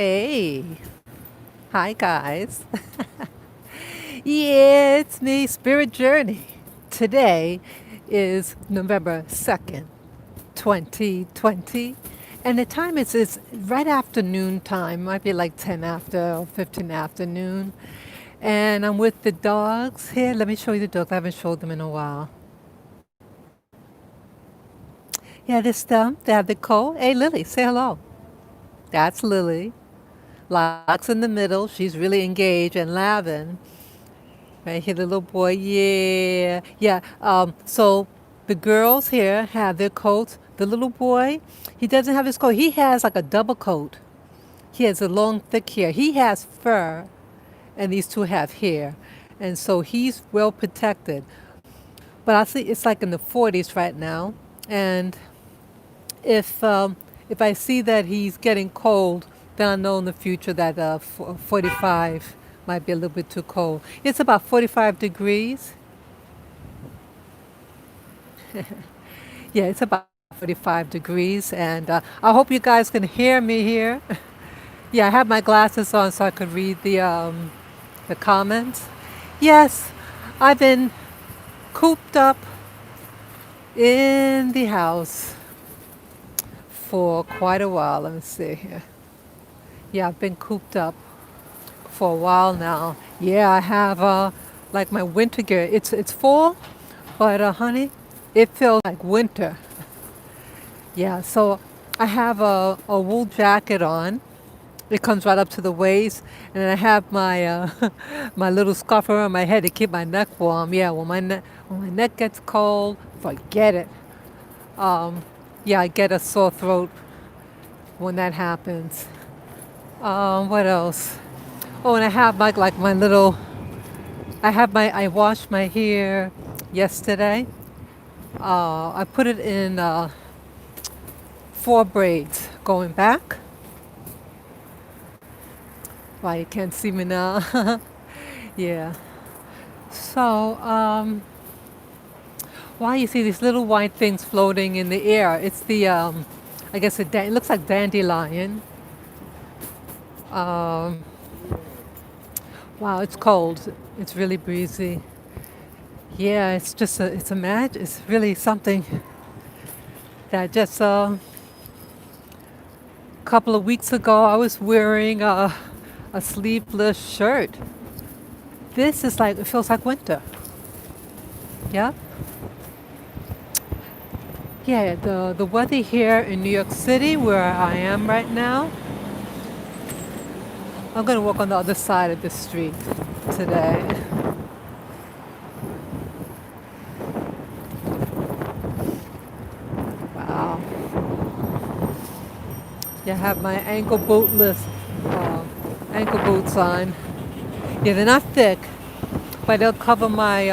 Hey, hi guys. Yeah, it's me, Spirit Journey. Today is November 2nd, 2020, and the time is right afternoon time, might be like 10 after or 15 afternoon. And I'm with the dogs here. Let me show you the dogs. I haven't showed them in a while. Yeah, this them. They have the coat. Hey, Lily, say hello. That's Lily. Locks in the middle. She's really engaged and laughing. Right here, the little boy. Yeah, yeah. So the girls here have their coats. The little boy, he doesn't have his coat. He has like a double coat. He has a long, thick hair. He has fur, and these two have hair, and so he's well protected. But I see it's like in the 40s right now, and if I see that he's getting cold, then I know in the future that 45 might be a little bit too cold. It's about 45 degrees. Yeah, it's about 45 degrees, and I hope you guys can hear me here. Yeah, I have my glasses on so I could read the comments. Yes, I've been cooped up in the house for quite a while. Let me see here. Yeah, I've been cooped up for a while now. Yeah, I have like my winter gear. It's fall, but honey, it feels like winter. Yeah, so I have a wool jacket on. It comes right up to the waist, and then I have my my little scarf around my head to keep my neck warm. Yeah, when my neck gets cold, forget it. Um, yeah, I get a sore throat when that happens. What else? Oh, and I have like my little. I washed my hair yesterday. I put it in 4 braids going back. Why you can't see me now? Yeah. So, why you see these little white things floating in the air? It's the, I guess it looks like dandelion. Um, wow, it's cold. It's really breezy. Yeah, it's just it's a it's really something that just a couple of weeks ago I was wearing a sleeveless shirt. This is like, it feels like winter. Yeah. Yeah, the weather here in New York City, where I am right now, I'm gonna walk on the other side of the street today. Wow. Yeah, I have my uh, ankle boots on. Yeah, they're not thick, but they'll cover my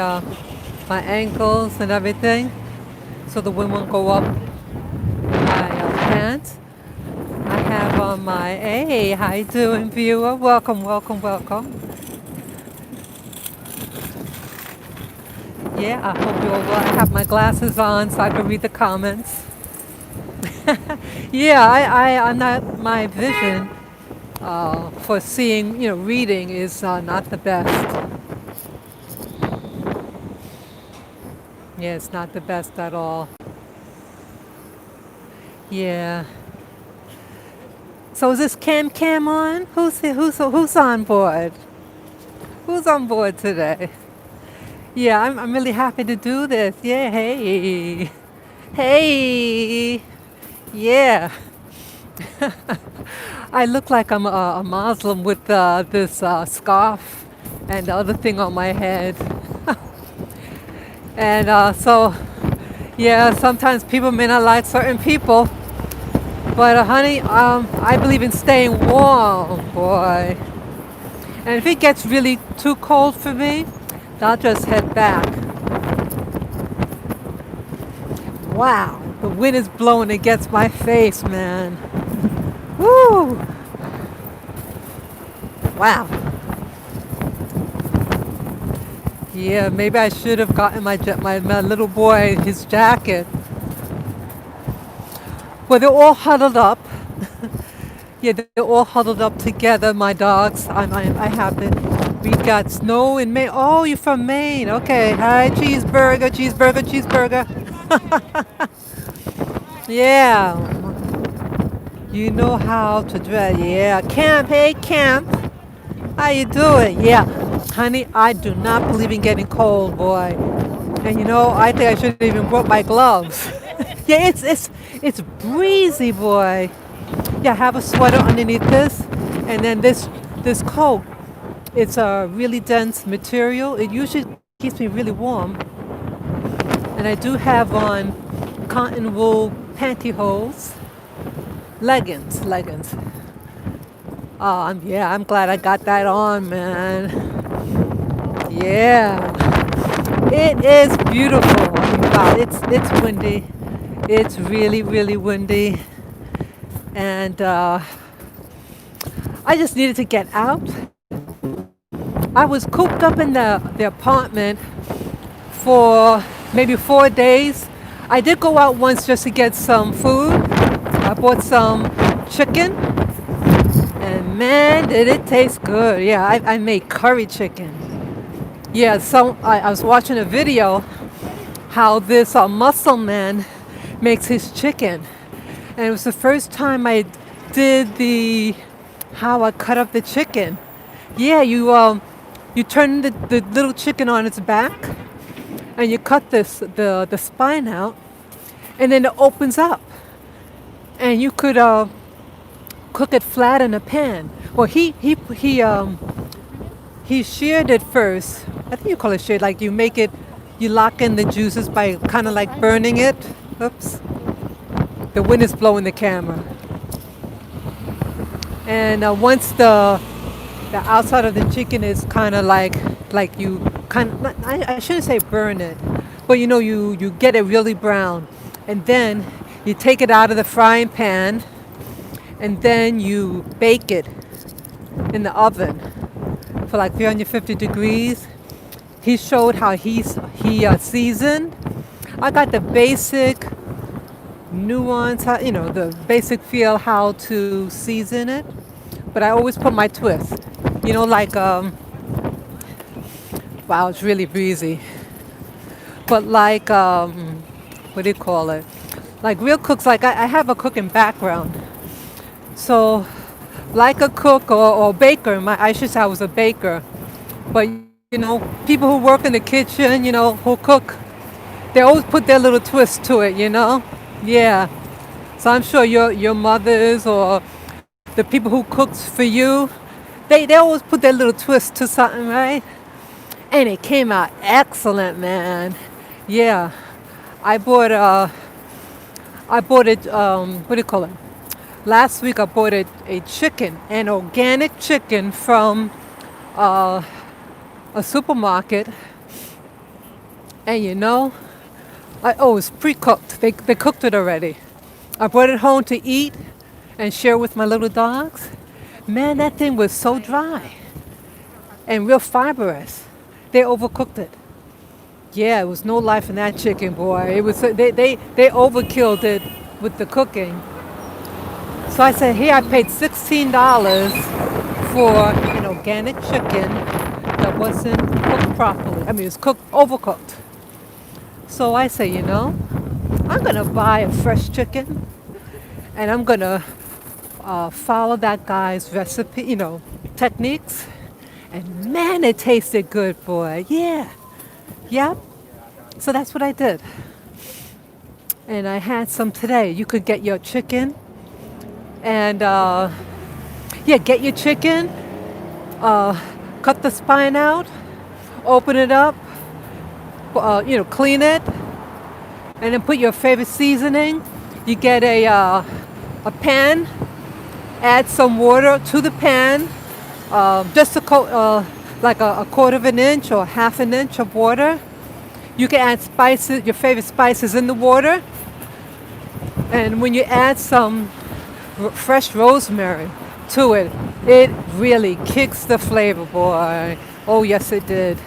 ankles and everything, so the wind won't go up my pants. I have on my, hey, how you doing, viewer? Welcome, welcome, welcome. Yeah, I hope you're well. I have my glasses on so I can read the comments. Yeah, I'm not, my vision for seeing, reading is not the best. Yeah, it's not the best at all. Yeah. So is this cam on? Who's on board? Who's on board today? Yeah, I'm really happy to do this. Yeah, hey. Hey. Yeah. I look like I'm a Muslim with this scarf and the other thing on my head. And so, yeah, sometimes people may not like certain people. But honey, I believe in staying warm, boy. And if it gets really too cold for me, I'll just head back. Wow, the wind is blowing against my face, man. Woo! Wow. Yeah, maybe I should have gotten my little boy his jacket. Well, they're all huddled up. Yeah, they're all huddled up together, my dogs. I have it. We got snow in Maine. Oh, you're from Maine. Okay. Hi, cheeseburger, cheeseburger, cheeseburger. Yeah. You know how to dress. Yeah. Camp, hey, Camp. How you doing? Yeah. Honey, I do not believe in getting cold, boy. And you know, I think I should have even brought my gloves. Yeah, it's breezy, boy. Yeah, have a sweater underneath this, and then this coat. It's a really dense material. It usually keeps me really warm, and I do have on cotton wool pantyhose, leggings. Oh, I'm glad I got that on, man. Yeah, it is beautiful. Wow, it's windy. It's really windy, and I just needed to get out. I was cooped up in the apartment for maybe 4 days. I did go out once just to get some food. I bought some chicken, and man, did it taste good. Yeah, I made curry chicken. Yeah, so I was watching a video how this muscle man makes his chicken. And it was the first time I did the how I cut up the chicken. Yeah, you turn the little chicken on its back and you cut the spine out and then it opens up and you could cook it flat in a pan. Well, he sheared it first. I think you call it sheared. Like you lock in the juices by kind of like burning it. Oops, the wind is blowing the camera. And once the outside of the chicken is kind of like you kind of I shouldn't say burn it, but you know you get it really brown, and then you take it out of the frying pan, and then you bake it in the oven for like 350 degrees. He showed how he seasoned. I got the basic nuance, you know, the basic feel how to season it, but I always put my twist. You know, like wow, it's really breezy. But like what do you call it? Like real cooks, like I have a cooking background, so like a cook or baker. I should say I was a baker, but you know, people who work in the kitchen, you know, who cook, they always put their little twist to it. You know, yeah. So I'm sure your mothers or the people who cooks for you, they always put their little twist to something, right? And it came out excellent, man. Yeah, I bought it. What do you call it? Last week I bought a chicken, an organic chicken from uh, a supermarket, and you know, it's pre-cooked. They cooked it already. I brought it home to eat and share with my little dogs. Man, that thing was so dry and real fibrous. They overcooked it. Yeah, it was no life in that chicken, boy. It was they overkilled it with the cooking. So I said, here I paid $16 for an organic chicken that wasn't cooked properly. I mean, it's overcooked. So I say, you know, I'm gonna buy a fresh chicken, and I'm gonna follow that guy's recipe, you know, techniques. And man, it tasted good, boy. Yeah. Yep. So that's what I did. And I had some today. You could get your chicken and, yeah, get your chicken, cut the spine out, open it up, you know, clean it, and then put your favorite seasoning. You get a pan, add some water to the pan, just like a quarter of an inch or half an inch of water. You can add spices, your favorite spices in the water. And when you add some fresh rosemary to it, it really kicks the flavor, boy. Oh, yes, it did.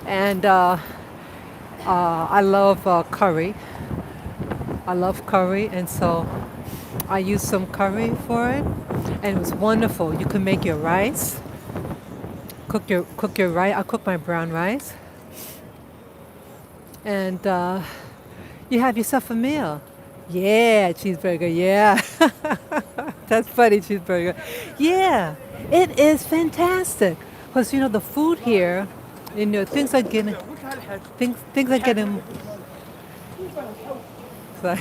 And I love curry. I love curry, and so I use some curry for it. and it was wonderful. You could make your rice, cook your rice. I cook my brown rice, and you have yourself a meal. Yeah, cheeseburger. Yeah, that's funny, cheeseburger. Yeah, it is fantastic. Because the food here, things are getting sorry,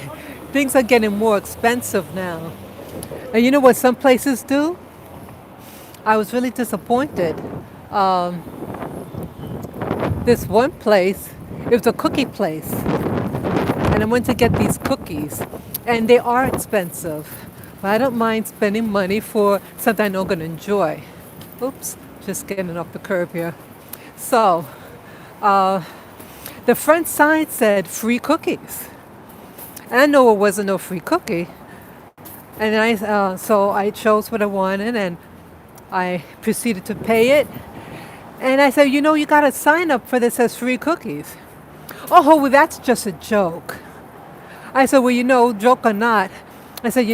things are getting more expensive now. And you know what some places do? I was really disappointed. Um, this one place, it was a cookie place, and I went to get these cookies, and they are expensive, but I don't mind spending money for something I know I'm going to enjoy. Oops, just getting off the curb here. So, uh, the front side said free cookies, and I know it wasn't no free cookie, and so I chose what I wanted, and I proceeded to pay it, and I said, you got to sign up for this as free cookies. Oh, well, that's just a joke. I said, well, joke or not, I said,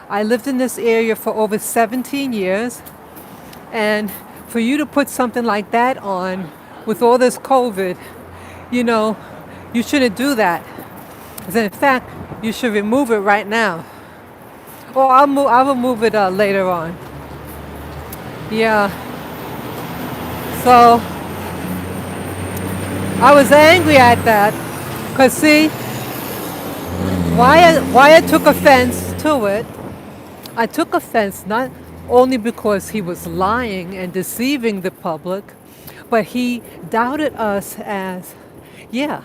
I lived in this area for over 17 years, and for you to put something like that on with all this COVID, you shouldn't do that. I said, in fact, you should remove it right now. Or I will move it later on. Yeah. So I was angry at that. Because see, Wyatt took offense to it. I took offense not only because he was lying and deceiving the public, but he doubted us as, yeah,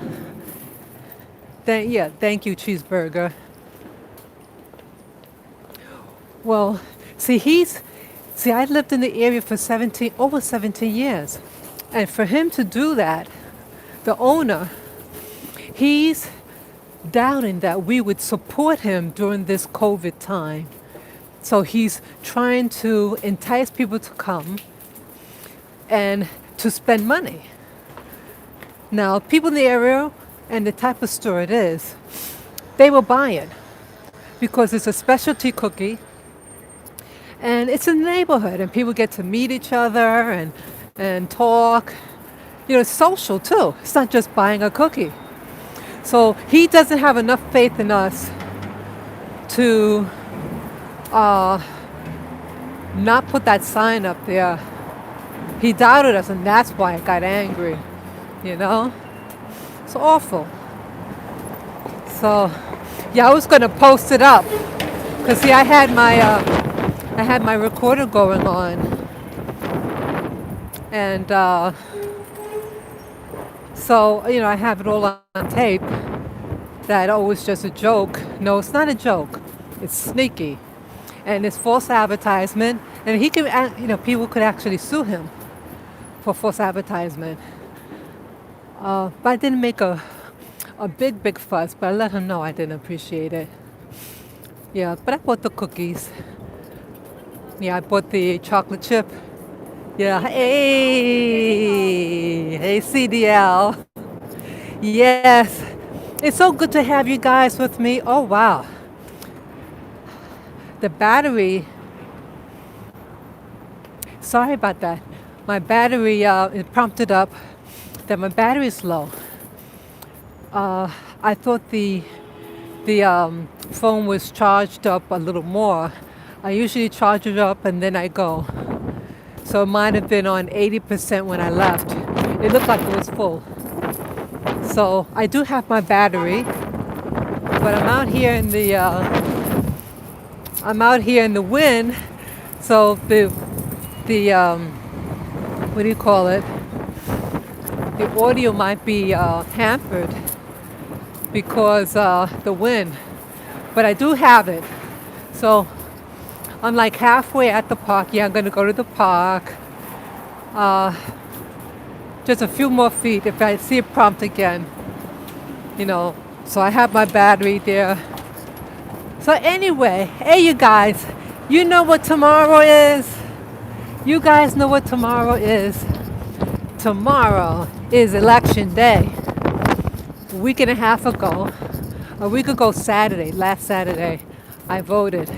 thank you, cheeseburger. Well, I lived in the area for over 17 years. And for him to do that, the owner, he's doubting that we would support him during this COVID time. So he's trying to entice people to come and to spend money. Now, people in the area and the type of store it is, they will buy it because it's a specialty cookie and it's in the neighborhood and people get to meet each other and talk. It's social too. It's not just buying a cookie. So he doesn't have enough faith in us to not put that sign up there. He doubted us, and that's why I got angry. It's awful. So, yeah, I was gonna post it up because see, I had my recorder going on, and so I have it all on tape. That was just a joke. No, it's not a joke. It's sneaky, and it's false advertisement. And he can, people could actually sue him for false advertisement. But I didn't make a big fuss. But I let him know I didn't appreciate it. Yeah, but I bought the cookies. Yeah, I bought the chocolate chip. Yeah, hey, CDL. Yes, it's so good to have you guys with me. Oh, wow. The battery, sorry about that. My battery, it prompted up that my battery is low. I thought the phone was charged up a little more. I usually charge it up and then I go. So it might have been on 80% when I left. It looked like it was full. So I do have my battery, but I'm out here in the wind. So the what do you call it? The audio might be hampered because the wind. But I do have it. So I'm like halfway at the park. Yeah, I'm gonna go to the park. Just a few more feet if I see it prompt again. So I have my battery there. So anyway, hey you guys, you know what tomorrow is? You guys know what tomorrow is? Tomorrow is election day. A week and a half ago Saturday, last Saturday, I voted.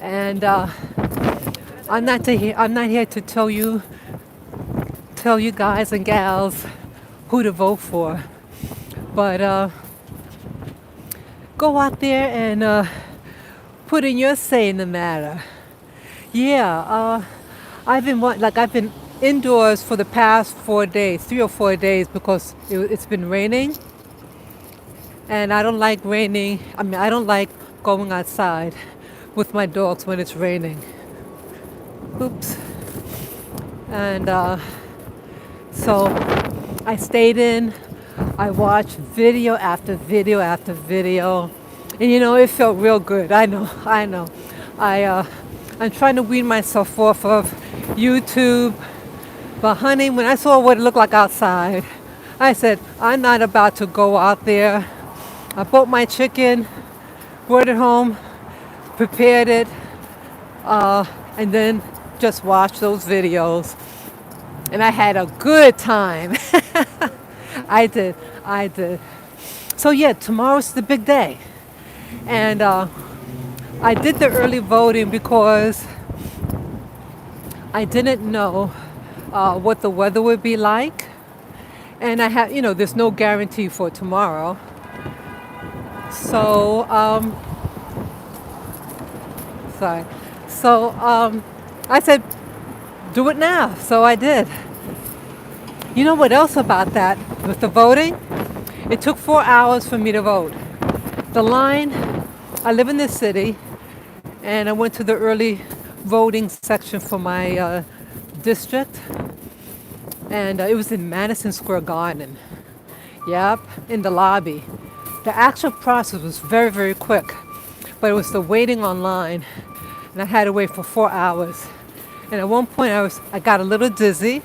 And I'm not here to tell you guys and gals who to vote for, but go out there and put in your say in the matter. Yeah, I've been indoors for the past 4 days, 3 or 4 days, because it's been raining, and I don't like raining. I mean, I don't like going outside with my dogs when it's raining. Oops. And so I stayed in. I watched video after video after video, and it felt real good. I know. I'm trying to wean myself off of YouTube, but honey, when I saw what it looked like outside, I said, I'm not about to go out there. I bought my chicken, brought it home, prepared it, and then just watched those videos. And I had a good time. I did. I did. So yeah, tomorrow's the big day. And I did the early voting because I didn't know what the weather would be like. And there's no guarantee for tomorrow. So, sorry. So, I said, do it now. So I did. You know what else about that with the voting? It took 4 hours for me to vote. The line, I live in this city, and I went to the early voting section for my district, and it was in Madison Square Garden. Yep, in the lobby. The actual process was very, very quick, but it was the waiting online, and I had to wait for 4 hours. And at one point, I got a little dizzy.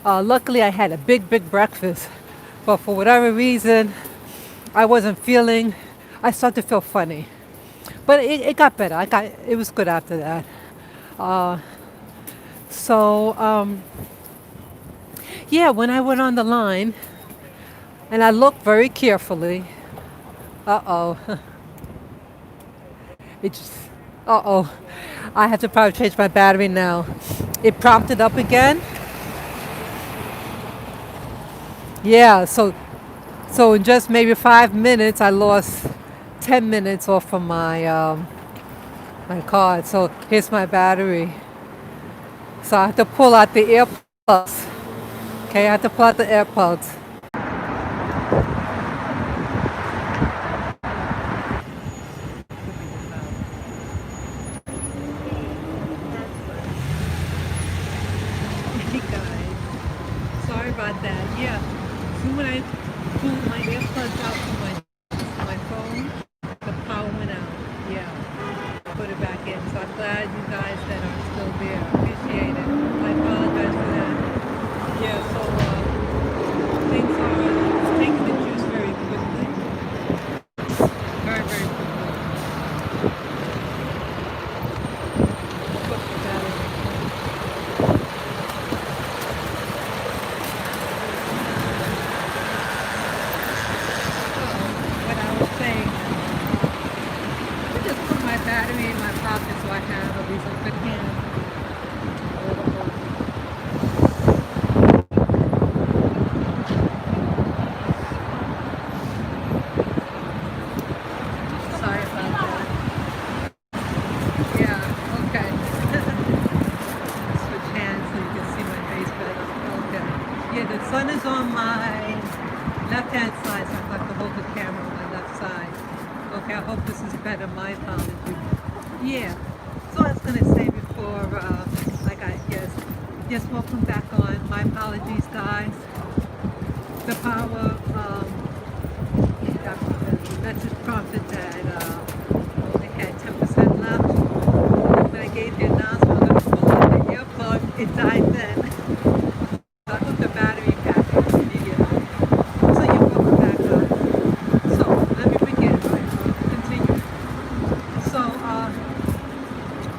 Luckily, I had a big, big breakfast, but for whatever reason, I started to feel funny. But it got better. It was good after that. So, yeah, when I went on the line, and I looked very carefully, uh-oh, it just, uh-oh, I have to probably change my battery now. It prompted up again. Yeah, so in just maybe 5 minutes, I lost 10 minutes off of my card. So here's my battery. So I have to pull out the earplugs. Okay, I have to pull out the earplugs. Hey guys, sorry about that. Yeah, so when I pulled my earplugs out from my phone, the power went out. Yeah, put it back in. So I'm glad you guys that are still there. Appreciate it. I apologize for that. Yeah, so things are taking the juice very quickly. Very, very quickly. Put the battery. What I was saying, I just put my battery in my pocket so I have at least a good hand. Sorry about that. Yeah, okay. Switch hands so you can see my face better. Okay. Yeah, the sun is on my left-hand side, so I have to hold the camera on my left side. Okay, I hope this is better. My apologies. Yeah. So I was gonna say before, yes, welcome back on. My apologies, guys. The power, the message prompted that they had 10% left. When I gave the announcement, I'm gonna pull out the earplug. It died then. So I put the battery back in immediately. So you're welcome back on. So let me begin. Continue. So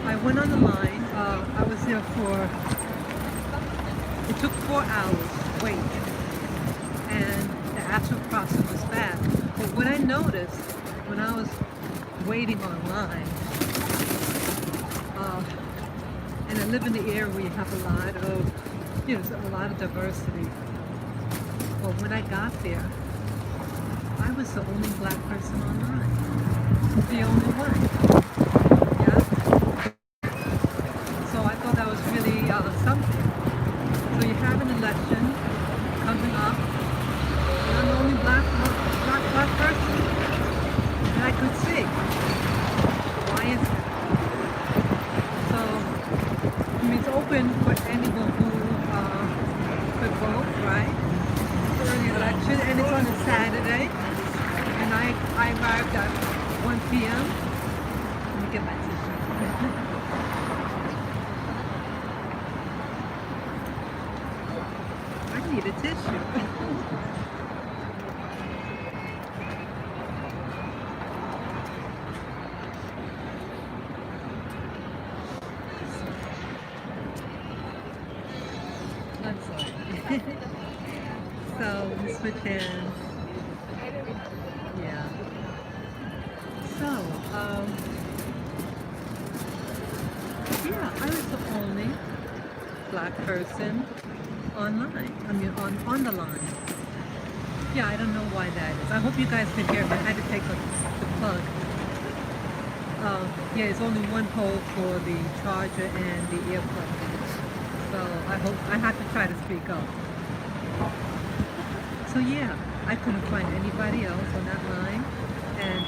I went on the line. I was there it took 4 hours wait, and the actual process was fast. But what I noticed when I was waiting online. Uh, and I live in the area where you have a lot of, a lot of diversity. But when I got there, I was the only black person online. The only one. Yeah. So I thought that was really something. So you have an election coming up, and I'm the only black person that I could see. Why is that? So, I mean, it's open for anyone who could vote, right? For the election, and it's on a Saturday, and I arrived at 1 p.m. Let me get my tissue. I need a tissue. I'm sorry. So, Miss McCann. Yeah. So, yeah, I was the only black person online. I mean, on the line. Yeah, I don't know why that is. I hope you guys can hear me. I had to take the plug. Yeah, it's only one hole for the charger and the earplug. So I have to try to speak up. So yeah, I couldn't find anybody else on that line, and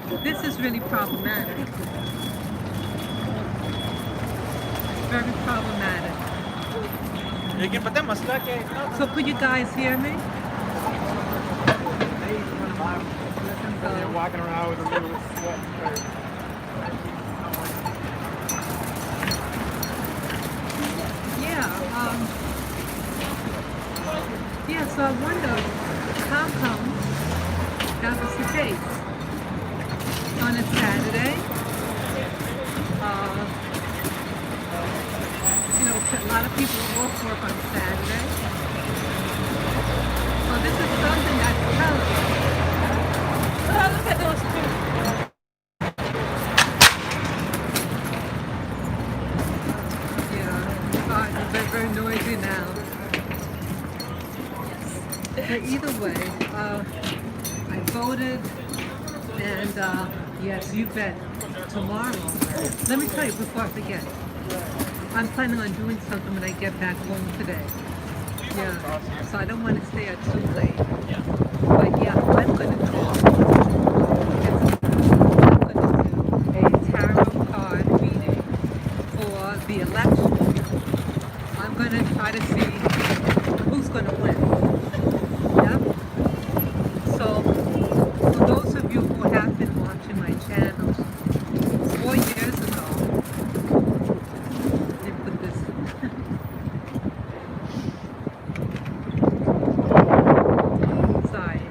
so this is really problematic. Very problematic. So could you guys hear me? You're walking around with a little sweat. Yeah, so I wonder how come that was the case on a Saturday. A lot of people off work on Saturday. So this is something that's telling. Look at those two. Yeah, they're very noisy now. But either way, I voted, and yes, you bet, tomorrow, let me tell you before I forget, I'm planning on doing something when I get back home today. Yeah, so I don't want to stay out too late. But yeah, I'm going to do a tarot card reading for the election. I'm going to try to see who's going to win. Yep. So, for those of you who have been watching my channel, 4 years ago, let me put this. Sorry.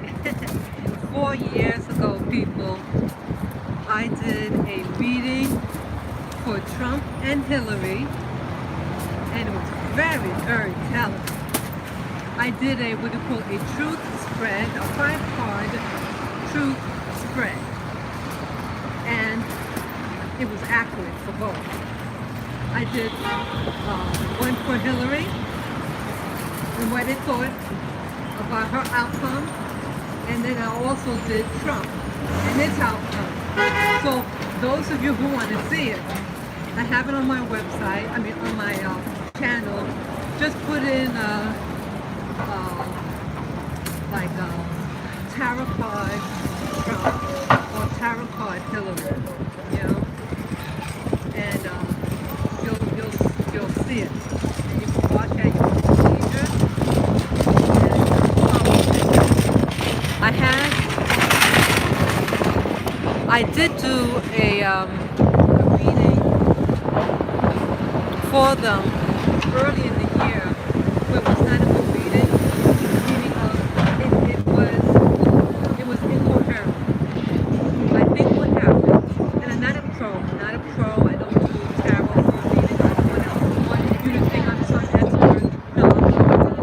4 years ago, people, I did a reading for Trump and Hillary, and it was very, very telling. I did a what you call a truth spread, a 5-card truth spread, and it was accurate for both. I did one for Hillary and what it thought about her outcome, and then I also did Trump and his outcome. So those of you who want to see it, I have it on my website. I mean, on my channel. Just put in tarot card Trump or tarot card Hillary, and you'll see it. And you can watch at your own leisure. I did do a reading for them early in the year, but it was not a good reading. Meaning it was incoherent. I think what happened, and I'm not a pro, I don't do tarot for reading. I don't want you to think I'm some expert. No, I'm not.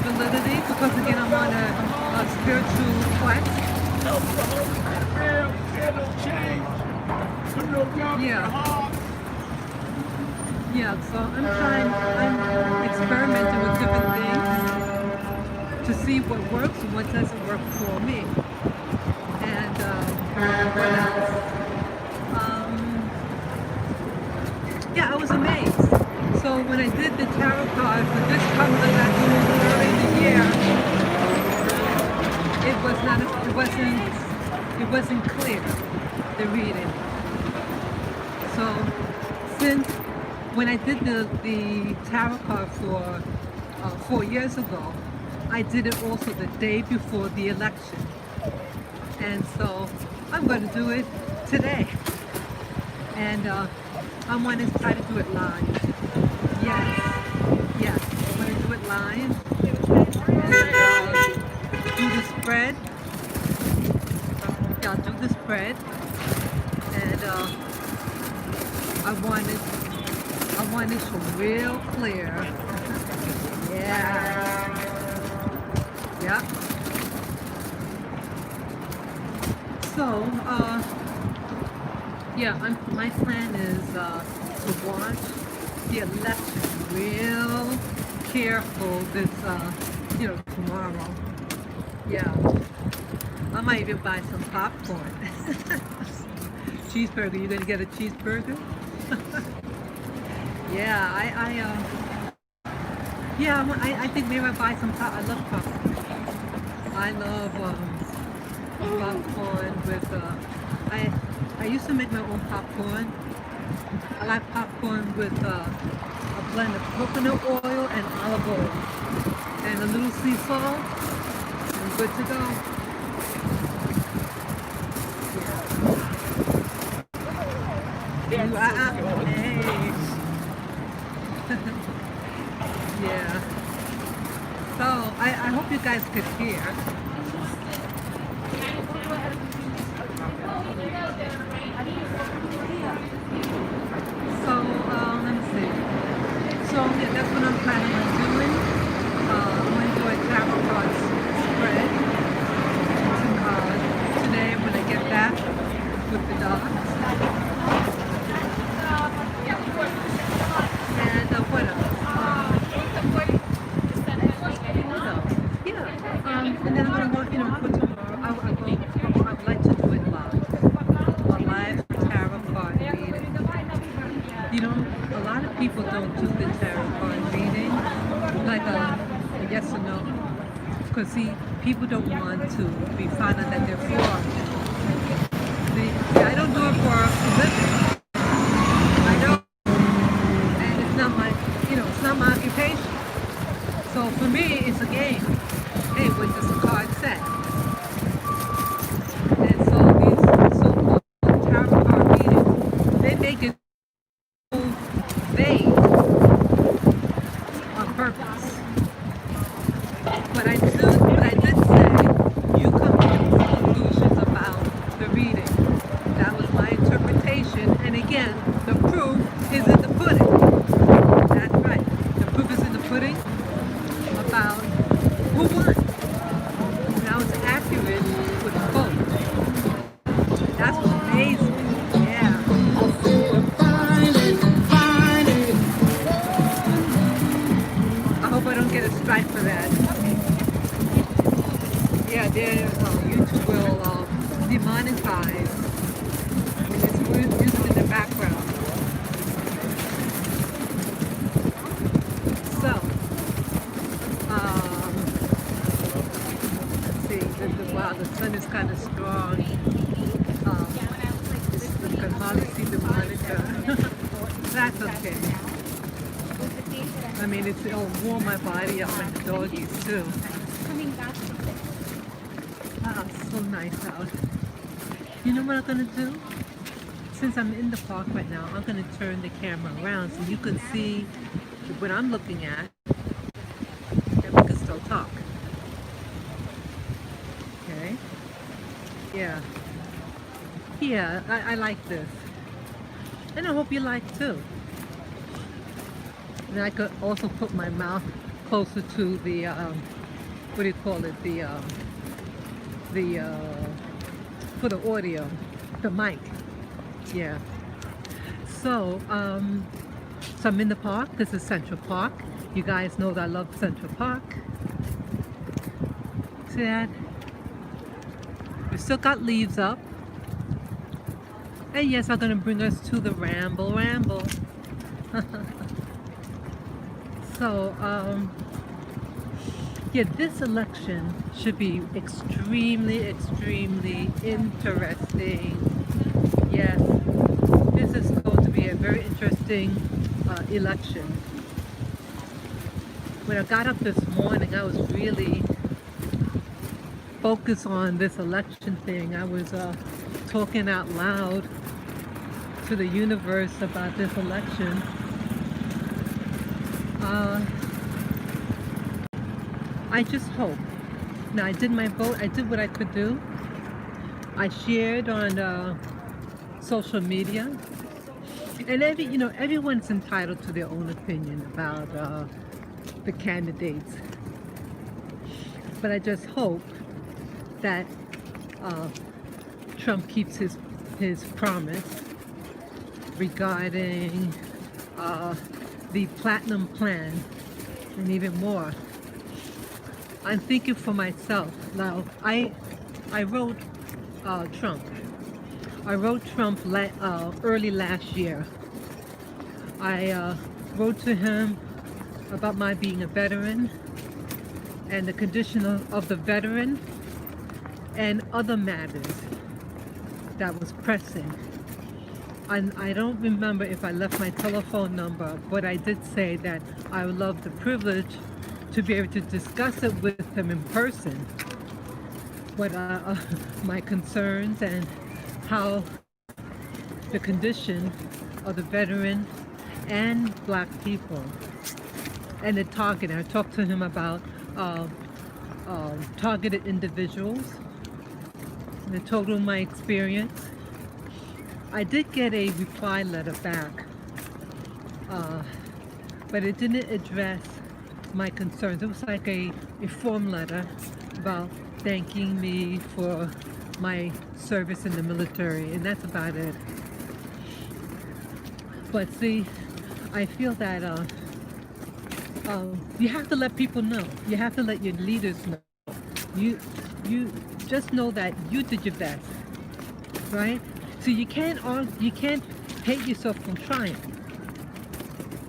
validity because again I'm on a spiritual quest. Yeah. Yeah, so I'm experimenting with different things to see what works and what doesn't work for me. And what else? Um, yeah, I was amazed. So when I did the tarot card for this coming election early in the year, it was not, it wasn't clear, the reading. So since when I did the tarot card for 4 years ago, I did it also the day before the election. And so I'm going to do it today. And I want to try to do it live. Yes, yes, I'm going to do it live and do the spread. Yeah, I'll do the spread. And I want it real clear. Yeah. Yep. So, yeah, my plan is to watch the election real careful this, tomorrow. Yeah. I might even buy some popcorn. Cheeseburger. You gonna get a cheeseburger? Yeah, I think maybe I'll buy some pop. I love popcorn. I love popcorn with I used to make my own popcorn. I like popcorn with a blend of coconut oil and olive oil and a little sea salt. I'm good to go. Yeah. Hey. Yeah. So I hope you guys could hear. So let me see. So yeah, that's what I'm planning on doing. I'm going to do a tarot card spread today when I get back with the dogs. And what else? And then I'm going to go, for tomorrow, I would like to do it live. A live tarot card reading. A lot of people don't do the tarot card reading, like a yes or no. Because see, people don't want to be found out that they're fraud. See, I don't do it for a living. I don't. And it's not it's not my occupation. So for me, it's a game. Hey, what does the card say? And so these so-called tarot card readings, they make it so vague on purpose. But I did say you come to your conclusions about the reading. That was my interpretation. And again, the proof is in the pudding. That's right. The proof is in the pudding about who won. And I was accurate with the vote. That's what amazed me. Yeah. I hope I don't get a strike for that. Yeah, YouTube will demonetize when it's music in the background. So, let's see. Wow, the sun is kind of strong. You can hardly see the monitor. That's okay. I mean, it'll warm my body up and the doggies too. Ah, it's so nice out. You know what I'm gonna do? Since I'm in the park right now, I'm gonna turn the camera around so you can see what I'm looking at, and we can still talk. Okay? Yeah. Yeah, I like this. And I hope you like too. And I could also put my mouth closer to the what do you call it? The for the audio, the mic. Yeah. So, so I'm in the park. This is Central Park. You guys know that I love Central Park. See that? We still got leaves up. And yes, I'm gonna bring us to the ramble. So, yeah, this election should be extremely interesting. Yes, this is going to be a very interesting election. When I got up this morning, I was really focused on this election thing. I was talking out loud to the universe about this election. I just hope. Now, I did my vote. I did what I could do. I shared on social media, and everyone's entitled to their own opinion about the candidates. But I just hope that Trump keeps his promise regarding the platinum plan, and even more. I'm thinking for myself. Now, I wrote Trump. I wrote Trump early last year. I wrote to him about my being a veteran and the condition of the veteran and other matters that was pressing. And I don't remember if I left my telephone number, but I did say that I would love the privilege to be able to discuss it with him in person, what my concerns and how the condition of the veteran and black people and the targeting. I talked to him about targeted individuals, and I told him my experience. I did get a reply letter back, but it didn't address my concerns. It was like a form letter about thanking me for my service in the military, and that's about it. But see, I feel that you have to let people know. You have to let your leaders know. You just know that you did your best, right? So you can't hate yourself from trying.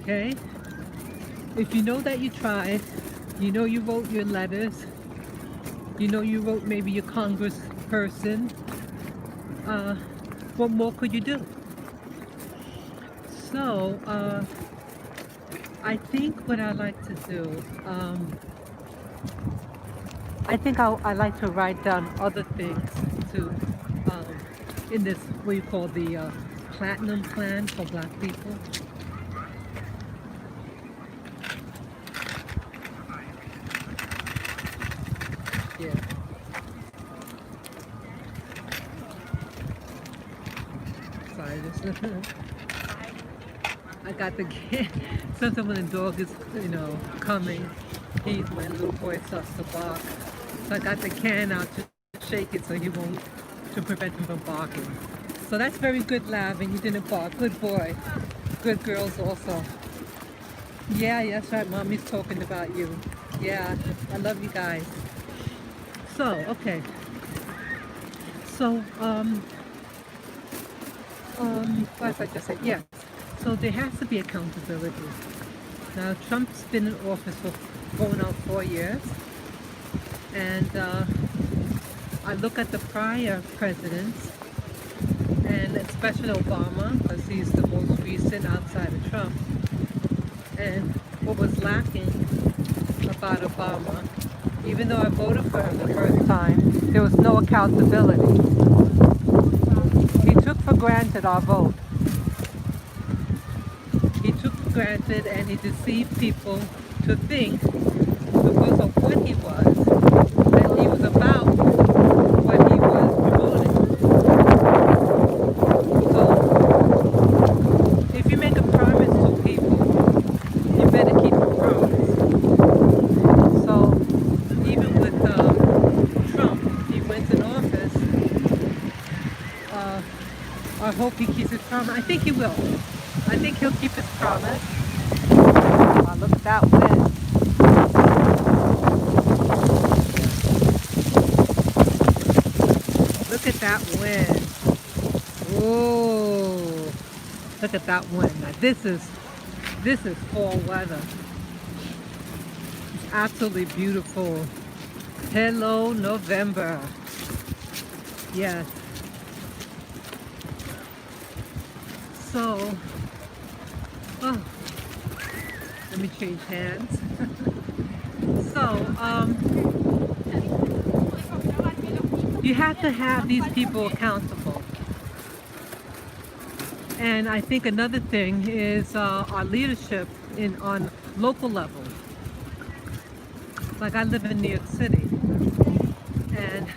Okay? If you know that you tried, you know you wrote your letters, you know you wrote maybe your congressperson, what more could you do? So, I think what I like to do, I think I like to write down other things to, in this, what you call the platinum plan for black people. Yeah. Sorry, just I got the kid. Sometimes when the dog is, coming, my little boy starts to bark. So I got the can out to shake it so he won't, to prevent him from barking. So that's very good, Lavin. You didn't bark. Good boy. Good girls also. Yeah, that's right. Mommy's talking about you. Yeah, I love you guys. So, okay. So, what did I just say? Yes. So there has to be accountability. Now, Trump's been in office for going on 4 years. And I look at the prior presidents, and especially Obama, because he's the most recent outside of Trump. And what was lacking about Obama, even though I voted for him the first time, there was no accountability. He took for granted our vote. He took for granted, and he deceived people to think, because of what he was, that he was about what he was promoting. So, if you make a promise to people, you better keep the promise. So, even hope he keeps his promise. I think he will. I think he'll keep his promise. Look at that wind. Look at that wind. Oh, look at that wind. Now this is fall weather. It's absolutely beautiful. Hello, November. Yes. So, oh, let me change hands. So, you have to have these people accountable. And I think another thing is our leadership on local level. Like I live in New York City, and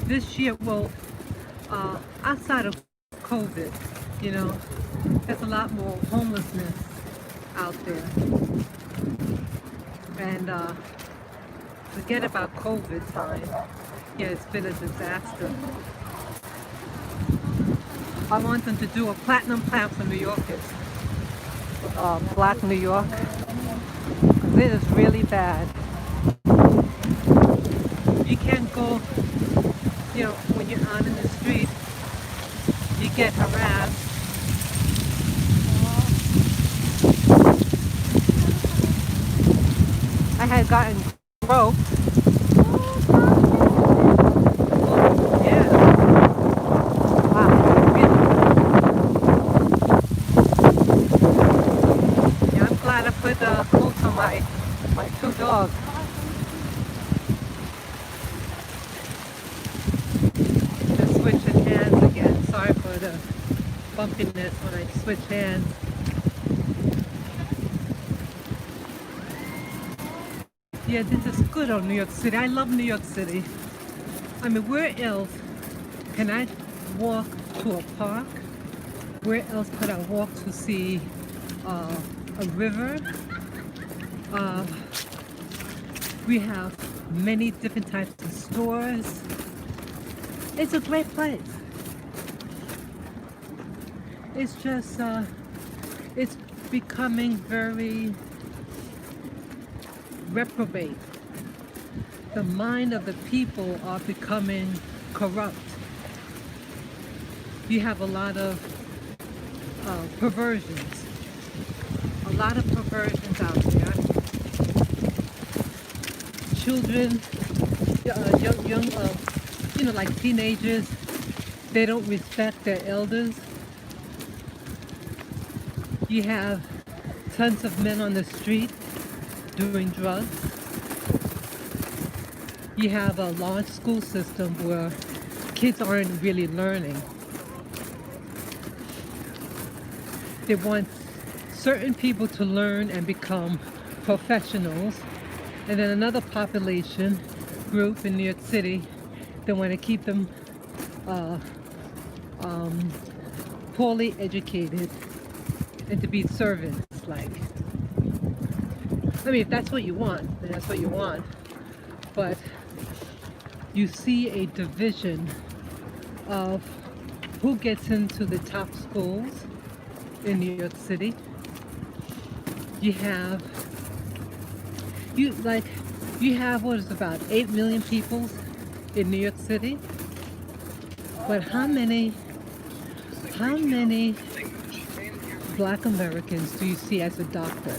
this year, well, outside of COVID, you know, there's a lot more homelessness out there. And forget about COVID time. Yeah, it's been a disaster. I want them to do a platinum plan for New Yorkers. Black New York. 'Cause it is really bad. You can't go, you know, when you're out in the street, you get harassed. I had gotten groped. Yeah. Wow. Yeah, I'm glad I put coats on my two dogs. Just switching hands again. Sorry for the bumpiness when I switch hands. Yeah, this is good on New York City. I love New York City. I mean, where else can I walk to a park? Where else could I walk to see a river? We have many different types of stores. It's a great place. It's just, it's becoming very reprobate. The mind of the people are becoming corrupt. You have a lot of perversions. A lot of perversions out there. Children, young, you know, like teenagers, they don't respect their elders. You have tons of men on the street doing drugs. You have a large school system where kids aren't really learning. They want certain people to learn and become professionals, and then another population group in New York City, they want to keep them poorly educated and to be servants, like. I mean, if that's what you want, then that's what you want. But you see a division of who gets into the top schools in New York City. You have what is about 8 million people in New York City. But how many Black Americans do you see as a doctor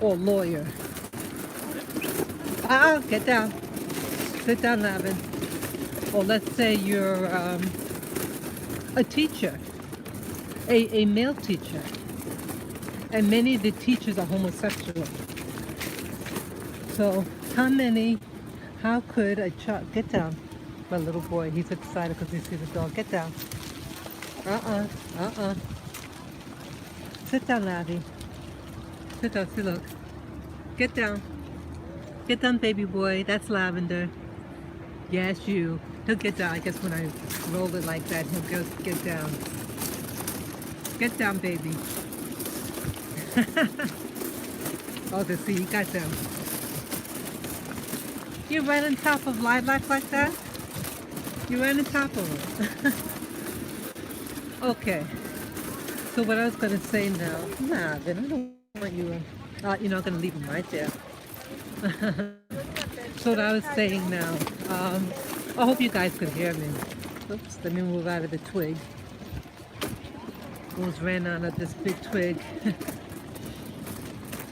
or lawyer? Get down. Sit down, Lavin. Or let's say you're a teacher, a male teacher. And many of the teachers are homosexual. So how could a child, get down, my little boy, he's excited because he sees the dog, get down. Sit down, Laddie. Sit down, see, look. Get down. Get down, baby boy. That's Lavender. Yes, you. He'll get down. I guess when I roll it like that, he'll get down. Get down, baby. Oh, to see, he got down. You right on top of Lilac like that? You right on top of it. Okay. So what I was gonna say now, nah, then I don't want you. You're not gonna leave him right there. So what I was saying now, um, I hope you guys could hear me. Oops, let me move out of the twig. Almost ran out of this big twig.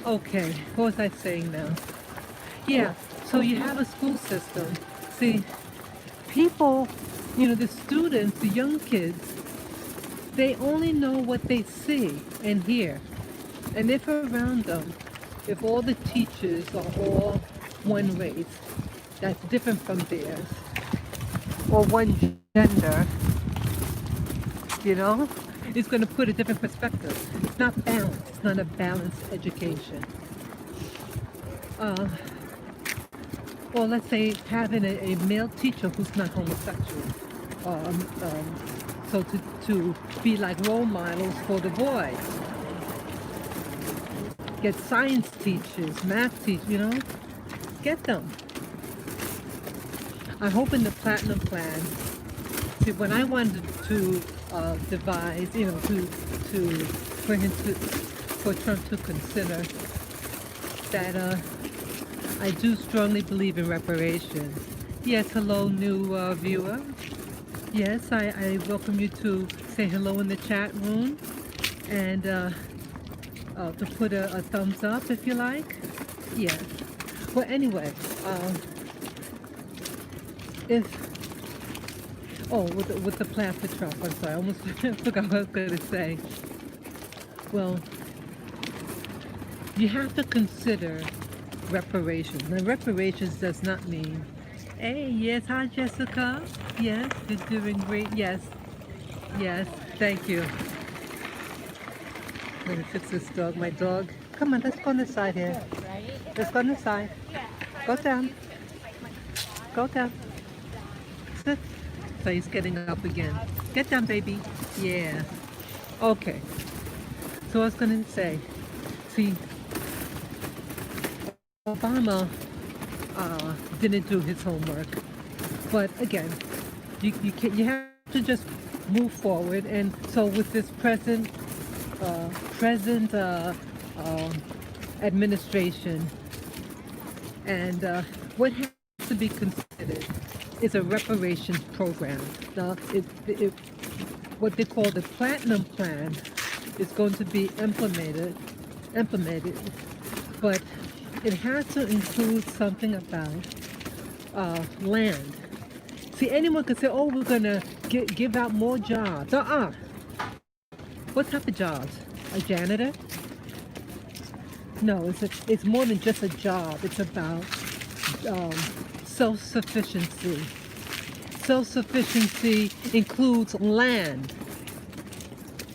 Okay, what was I saying now? Yeah, so you have a school system. See, people, the students, the young kids, they only know what they see and hear. And if around them, if all the teachers are all one race, that's different from theirs, or one gender, you know, it's going to put a different perspective. It's not balanced. It's not a balanced education. Uh, or let's say having a male teacher who's not homosexual. Um, um, so to be like role models for the boys. Get science teachers, math teachers, get them. I hope in the platinum plan, see, when I wanted to devise, for him to, for Trump to consider that I do strongly believe in reparations. Yes, hello, new viewer. Yes, I welcome you to say hello in the chat room and to put a thumbs up if you like. Yes. Well, anyway, if with the plan for Trump, I'm sorry, I almost forgot what I was going to say. Well, you have to consider reparations. Now, reparations does not mean, hey, yes, hi, Jessica. Yes, you're doing great. Yes, yes, thank you. I'm going to fix this dog. My dog. Come on, let's go on the side here. Let's go on the side. Go down. Go down. Sit. So he's getting up again. Get down, baby. Yeah. Okay. So I was going to say, see, Obama didn't do his homework, but again, you have to just move forward. And so with this present administration, and what has to be considered is a reparations program. Now, what they call the Platinum Plan is going to be implemented, but it has to include something about land. See, anyone could say, oh, we're going to give out more jobs. What type of jobs? A janitor? No, it's more than just a job. It's about self-sufficiency. Self-sufficiency includes land.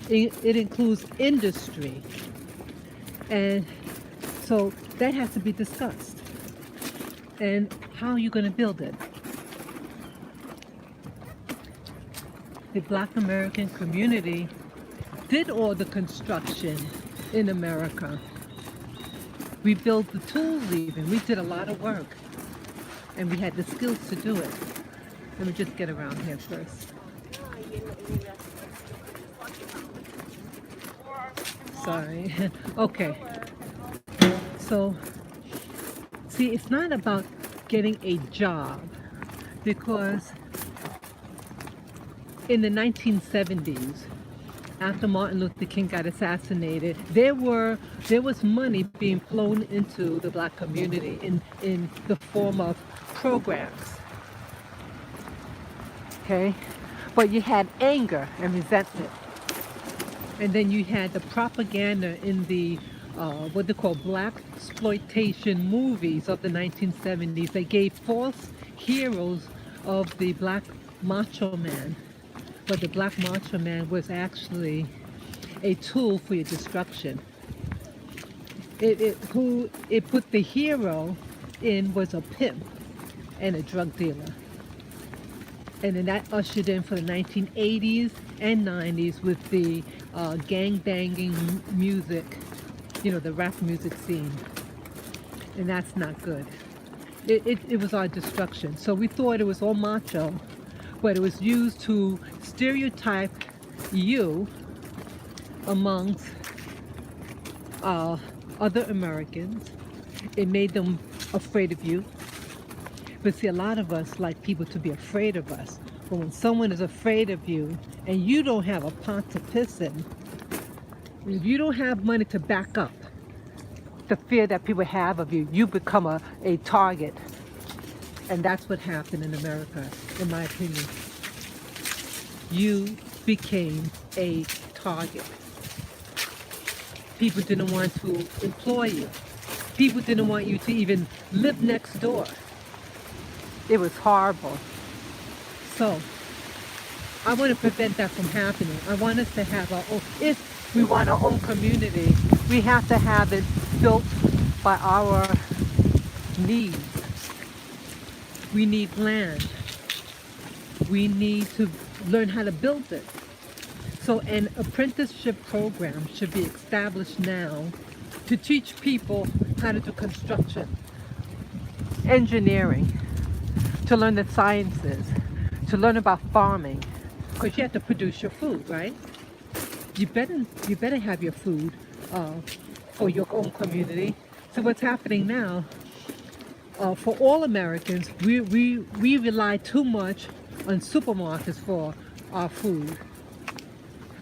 It includes industry. And so that has to be discussed. And how are you going to build it? The Black American community did all the construction in America. We built the tools even. We did a lot of work. And we had the skills to do it. Let me just get around here first. Sorry. Okay. So, see, it's not about getting a job, because in the 1970s, after Martin Luther King got assassinated, there was money being flown into the black community in the form of programs. Okay? But you had anger and resentment. And then you had the propaganda in the what they call black exploitation movies of the 1970s. They gave false heroes of the black macho man, but the black macho man was actually a tool for your destruction. Who it put the hero in was a pimp and a drug dealer. And then that ushered in for the 1980s and 90s with the gang banging music, the rap music scene. And that's not good. It was our destruction. So we thought it was all macho, but it was used to stereotype you amongst uh, other Americans. It made them afraid of you. But see, a lot of us like people to be afraid of us. But when someone is afraid of you and you don't have a pot to piss in, if you don't have money to back up the fear that people have of you, you become a target. And that's what happened in America, in my opinion. You became a target. People didn't want to employ you. People didn't want you to even live next door. It was horrible. So I want to prevent that from happening. I want us to have our own, if we want our own community, we have to have it built by our needs. We need land. We need to learn how to build it. So an apprenticeship program should be established now to teach people how to do construction, engineering, to learn the sciences, to learn about farming, because you have to produce your food, right? You better have your food for your own community. So what's happening now, for all Americans, we rely too much on supermarkets for our food.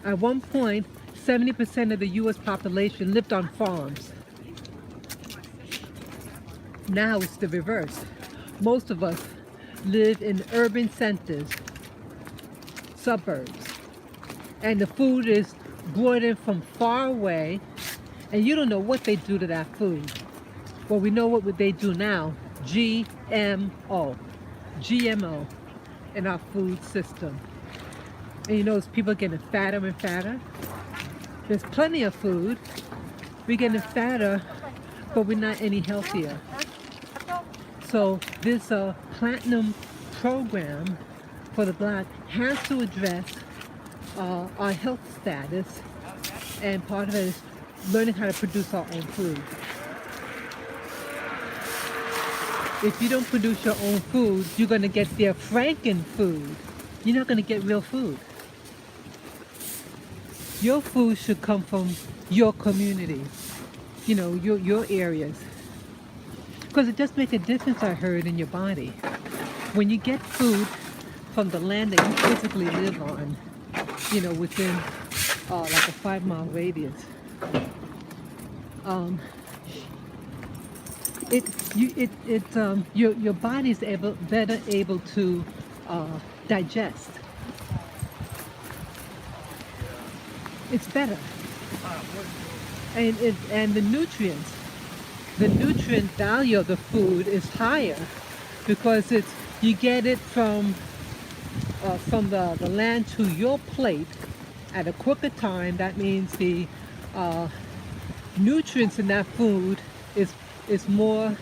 At one point, 70% of the US population lived on farms. Now it's the reverse. Most of us live in urban centers, suburbs, and the food is brought in from far away, and you don't know what they do to that food. Well, we know what they do now. GMO in our food system. And you know, people are getting fatter and fatter. There's plenty of food. We're getting fatter, but we're not any healthier. So this platinum program for the Black has to address our health status, and part of it is learning how to produce our own food. If you don't produce your own food, you're going to get their Franken food. You're not going to get real food. Your food should come from your community, you know, your areas. Because it just makes a difference, I heard, in your body. When you get food from the land that you physically live on, you know, within like a 5-mile radius, your body is better able to digest. It's better, and the nutrient value of the food is higher because you get it from the land to your plate at a quicker time. That means the nutrients in that food is more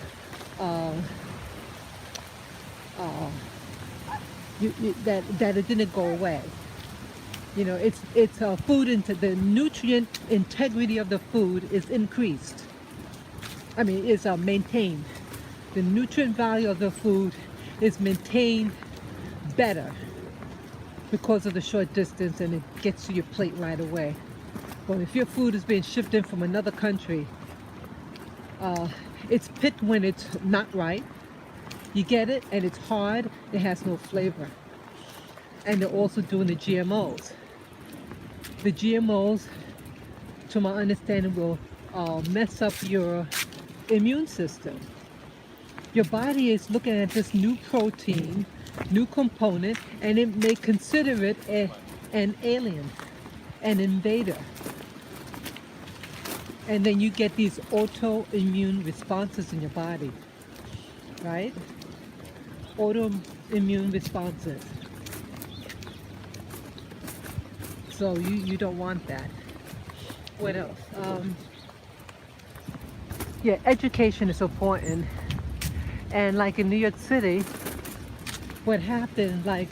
that it didn't go away. You know, it's food into the nutrient integrity of the food is increased. I mean, is maintained. The nutrient value of the food is maintained better because of the short distance, and it gets to your plate right away. But if your food is being shipped in from another country, it's picked when it's not right. You get it, and it's hard. It has no flavor. And they're also doing the GMOs. The GMOs, to my understanding, will mess up your immune system. Your body is looking at this new protein, new component, and it may consider it an alien, an invader. And then you get these autoimmune responses in your body, right? Autoimmune responses. So you don't want that. What else? Yeah, education is important. And like in New York City, what happened, like,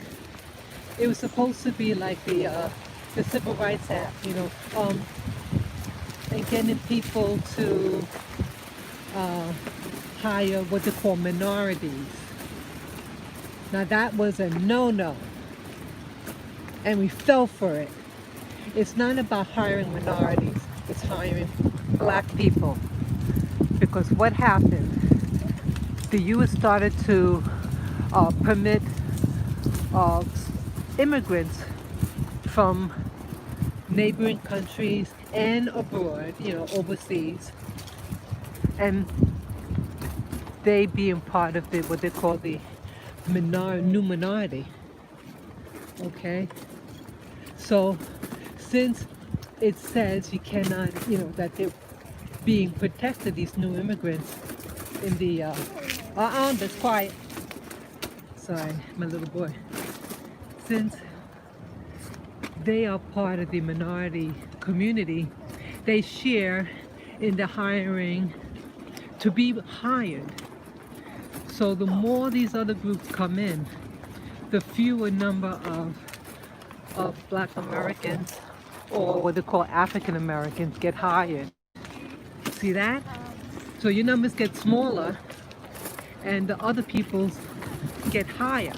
it was supposed to be like the Civil Rights Act, you know, and getting people to hire what they call minorities. Now that was a no-no, and we fell for it. It's not about hiring minorities, it's hiring black people. Because what happened, the U.S. started to permit uh, immigrants from neighboring countries and abroad, overseas, and they being part of what they call the new minority. Okay, so since it says you cannot, that they're being protected, these new immigrants in the that's quiet. Sorry, my little boy. Since they are part of the minority community, they share in the hiring to be hired. So the more these other groups come in, the fewer number of black Americans, or what they call African Americans, get hired. See that? So your numbers get smaller and the other people's get higher.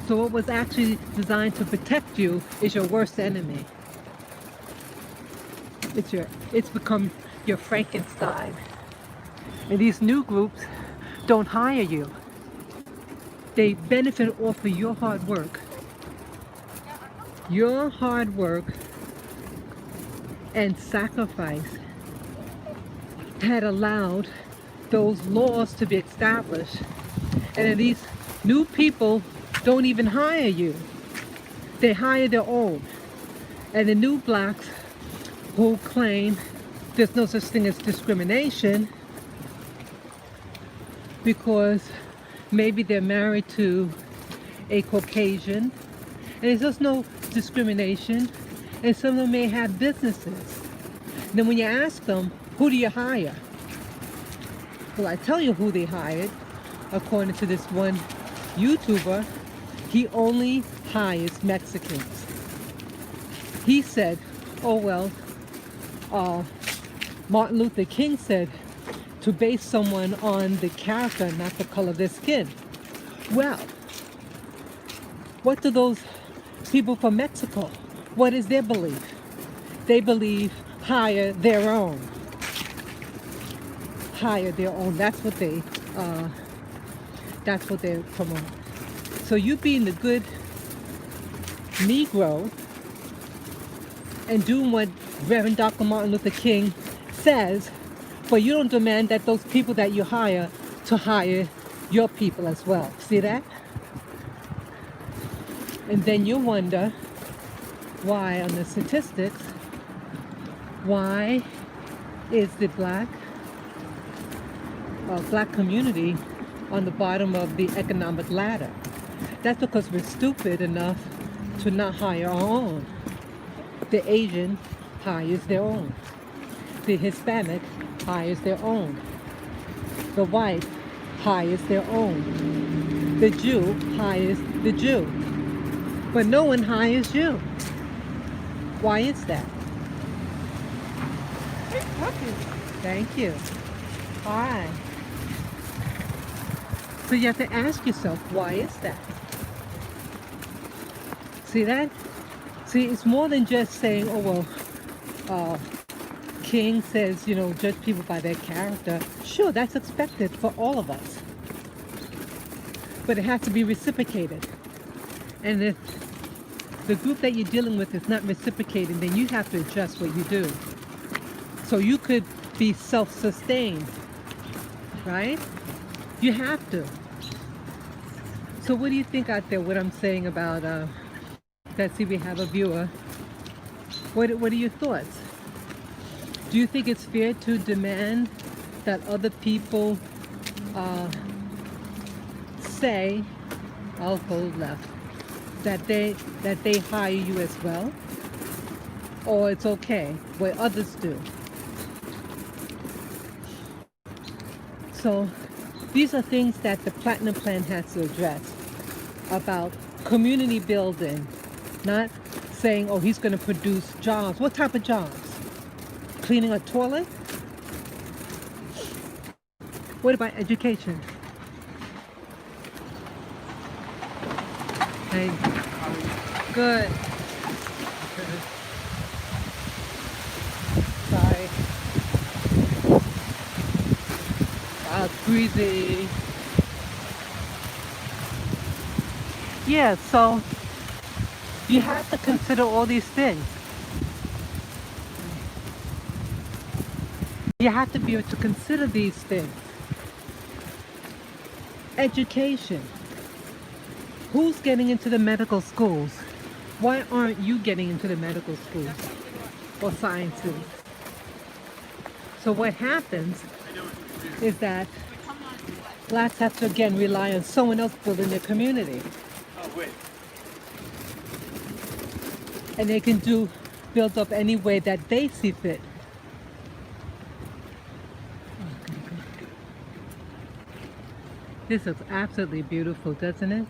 So what was actually designed to protect you is your worst enemy. It's become your Frankenstein. And these new groups don't hire you. They benefit off of your hard work. Your hard work and sacrifice had allowed those laws to be established. And then these new people don't even hire you. They hire their own. And the new blacks who claim there's no such thing as discrimination because maybe they're married to a Caucasian, and there's just no discrimination, and some of them may have businesses. Then when you ask them, who do you hire? Well, I tell you who they hired. According to this one YouTuber, he only hires Mexicans. He said, oh well, Martin Luther King said to base someone on the character, not the color of their skin. Well, what do those people from Mexico, what is their belief? They believe hire their own. Hire their own. That's what they promote. So you being the good Negro and doing what Reverend Dr. Martin Luther King says, but you don't demand that those people that you hire to hire your people as well. See that? And then you wonder why on the statistics, why is the black community on the bottom of the economic ladder? That's because we're stupid enough to not hire our own. The Asian hires their own. The Hispanic hires their own. The white hires their own. The Jew hires the Jew. But no one hires you. Why is that? Thank you. All right. So you have to ask yourself, why is that? See that? See, it's more than just saying, oh, well, King says, judge people by their character. Sure, that's expected for all of us. But it has to be reciprocated. And if the group that you're dealing with is not reciprocating, then you have to adjust what you do. So you could be self-sustained, right? You have to. So what do you think out there, what I'm saying about, let's see, we have a viewer. What are your thoughts? Do you think it's fair to demand that other people say, I'll hold left, that they hire you as well? Or it's okay, what others do? So these are things that the Platinum Plan has to address about community building, not saying, oh, he's going to produce jobs. What type of jobs? Cleaning a toilet? What about education? Hey, good. breathe. Yeah, so you have to consider all these things. You have to be able to consider these things. Education. Who's getting into the medical schools? Why aren't you getting into the medical schools or sciences? So what happens is that blacks have to again rely on someone else building their community. Oh, wait. And they can build up any way that they see fit. This looks absolutely beautiful, doesn't it?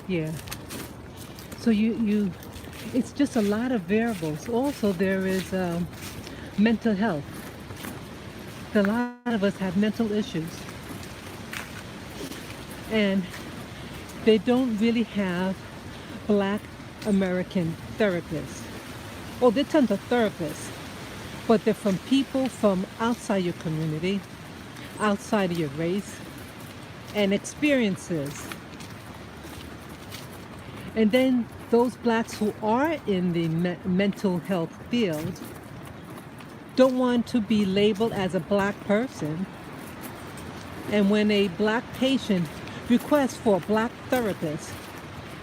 Yeah. So it's just a lot of variables. Also, there is mental health. A lot of us have mental issues. And they don't really have black American therapists. Oh, they're tons of therapists, but they're from people from outside your community, outside of your race, and experiences. And then those blacks who are in the mental health field don't want to be labeled as a black person. And when a black patient requests for a black therapist,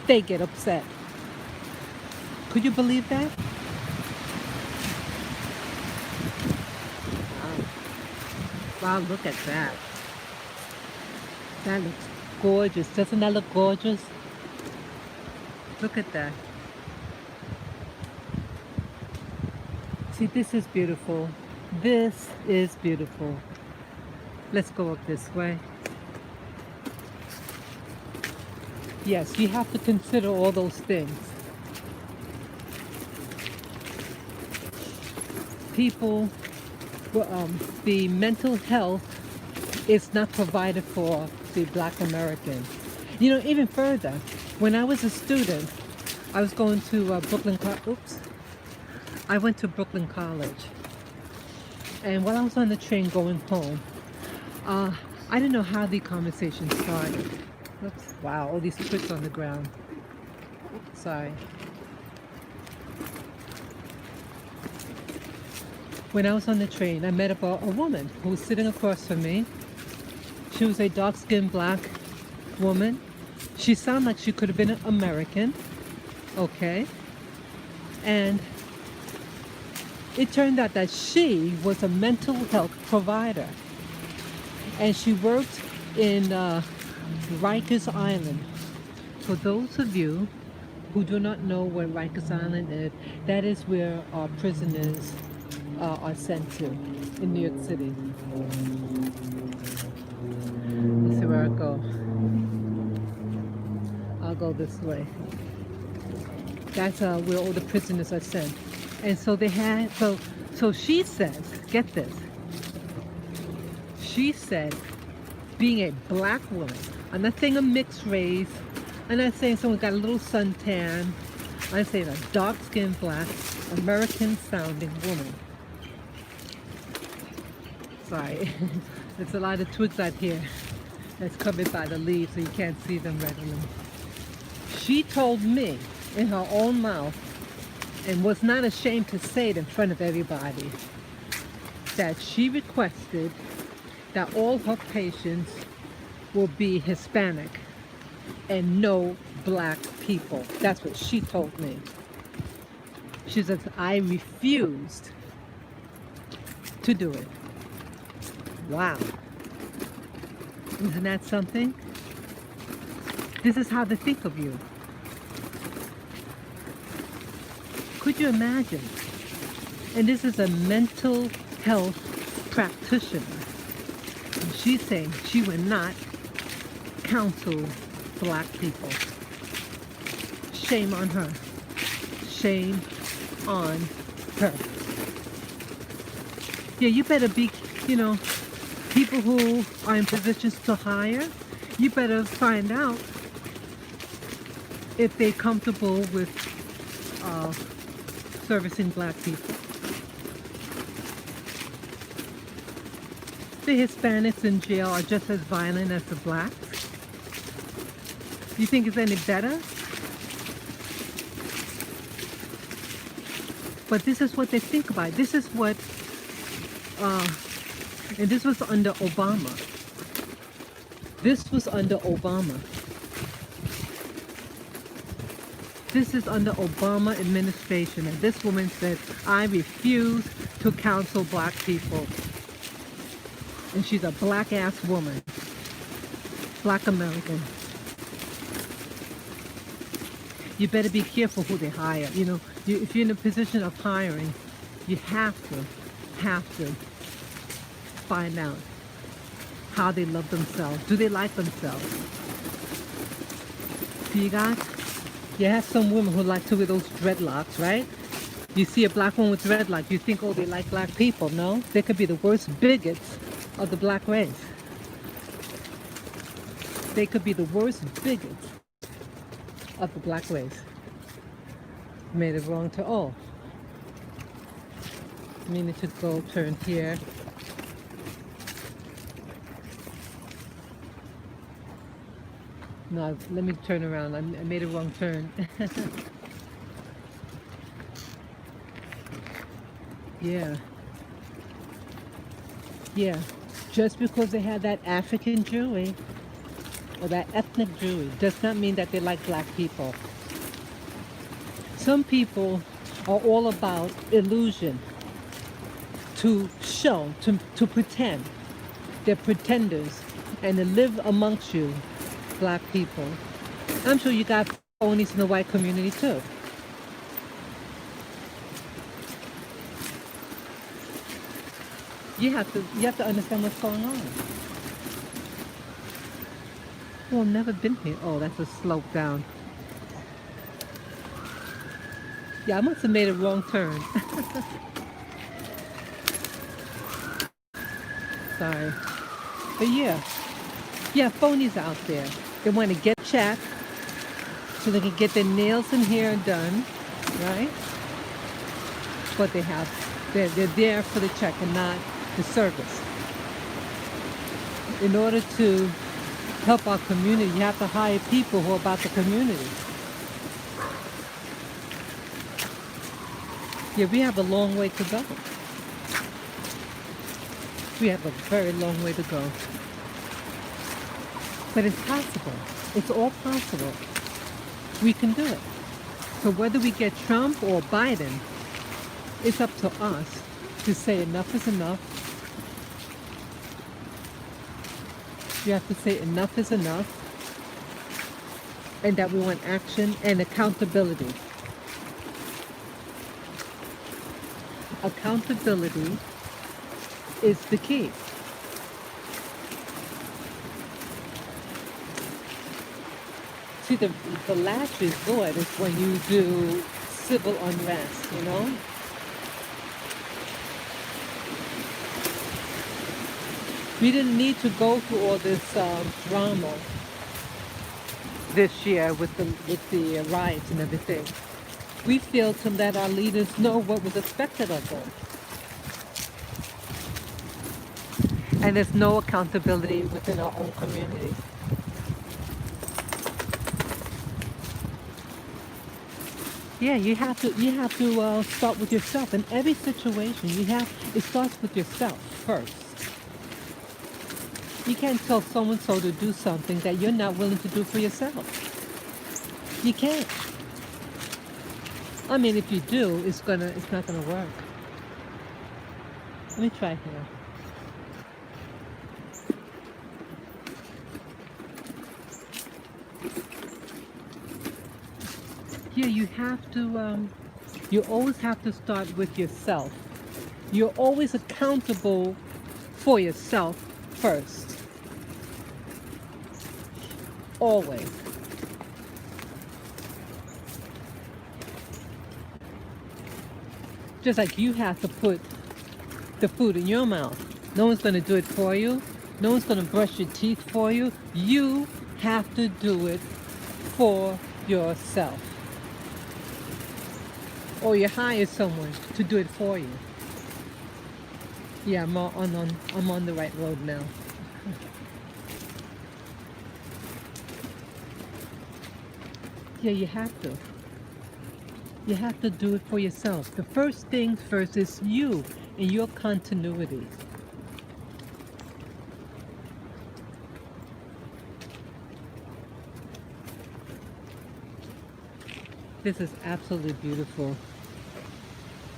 they get upset. Could you believe that? Wow, look at that. That looks gorgeous. Doesn't that look gorgeous? Look at that. See, this is beautiful. This is beautiful. Let's go up this way. Yes, you have to consider all those things. People, the mental health is not provided for the black American. You know, even further, when I was a student, I was going to I went to Brooklyn College. And while I was on the train going home, I didn't know how the conversation started. Oops, wow, all these twigs on the ground. Sorry. When I was on the train, I met a woman who was sitting across from me. She was a dark-skinned black woman. She sounded like she could have been an American. Okay. And it turned out that she was a mental health provider. And she worked in Rikers Island. For those of you who do not know where Rikers Island is, that is where our prisoners are sent to in New York City. Let's see where I go. I'll go this way. That's where all the prisoners are sent. And so they had, so she says, get this. She said, being a black woman, I'm not saying a mixed race, I'm not saying someone got a little suntan, I'm saying a dark-skinned black, American-sounding woman. Sorry, there's a lot of twigs out here that's covered by the leaves so you can't see them readily. She told me in her own mouth, and was not ashamed to say it in front of everybody, that she requested that all her patients will be Hispanic and no black people. That's what she told me. She says, I refused to do it. Wow. Isn't that something? This is how they think of you. Could you imagine? And this is a mental health practitioner. And she's saying she would not counsel black people. Shame on her. Shame on her. Yeah, you better be, people who are in positions to hire, you better find out if they're comfortable with servicing black people. the Hispanics in jail are just as violent as the blacks? You think it's any better? But this is what they think about. This is what, and this was under Obama. This was under Obama. This is under Obama administration. And this woman said, I refuse to counsel black people. And she's a black ass woman. Black American. You better be careful who they hire. You know, if you're in a position of hiring, you have to find out how they love themselves. Do they like themselves? See, you have some women who like to wear those dreadlocks, right? You see a black woman with dreadlocks, you think, oh, they like black people. No, they could be the worst bigots of the black race. They could be the worst bigots of the black race. Made it wrong to all. Meaning to go turn here. No, let me turn around. I made a wrong turn. Yeah. Yeah. Just because they have that African Jewry or that ethnic Jewry does not mean that they like black people. Some people are all about illusion, to show, to pretend. They're pretenders, and they live amongst you, black people. I'm sure you got phonies in the white community too. You have to understand what's going on. Oh, I've never been here. Oh, that's a slope down. Yeah, I must have made a wrong turn. Sorry. But yeah, phonies out there. They want to get checked so they can get their nails and hair done, right? But they're there for the check and not the service. In order to help our community, you have to hire people who are about the community. Yeah, we have a long way to go. We have a very long way to go. But it's possible. It's all possible. We can do it. So whether we get Trump or Biden, it's up to us to say enough is enough. You have to say enough is enough. And that we want action and accountability. Accountability is the key. See, the last resort is when you do civil unrest, you know? We didn't need to go through all this drama this year with the riots and everything. We failed to let our leaders know what was expected of them. And there's no accountability within our own community. Yeah, you have to start with yourself. In every situation, it starts with yourself first. You can't tell so-and-so to do something that you're not willing to do for yourself. You can't. I mean, if you do, it's not gonna work. Let me try here. Yeah, you always have to start with yourself. You're always accountable for yourself first. Always. Just like you have to put the food in your mouth. No one's going to do it for you. No one's going to brush your teeth for you. You have to do it for yourself. Or you hire someone to do it for you. Yeah, I'm on the right road now. Yeah, you have to. You have to do it for yourself. The first things first is you and your continuity. This is absolutely beautiful.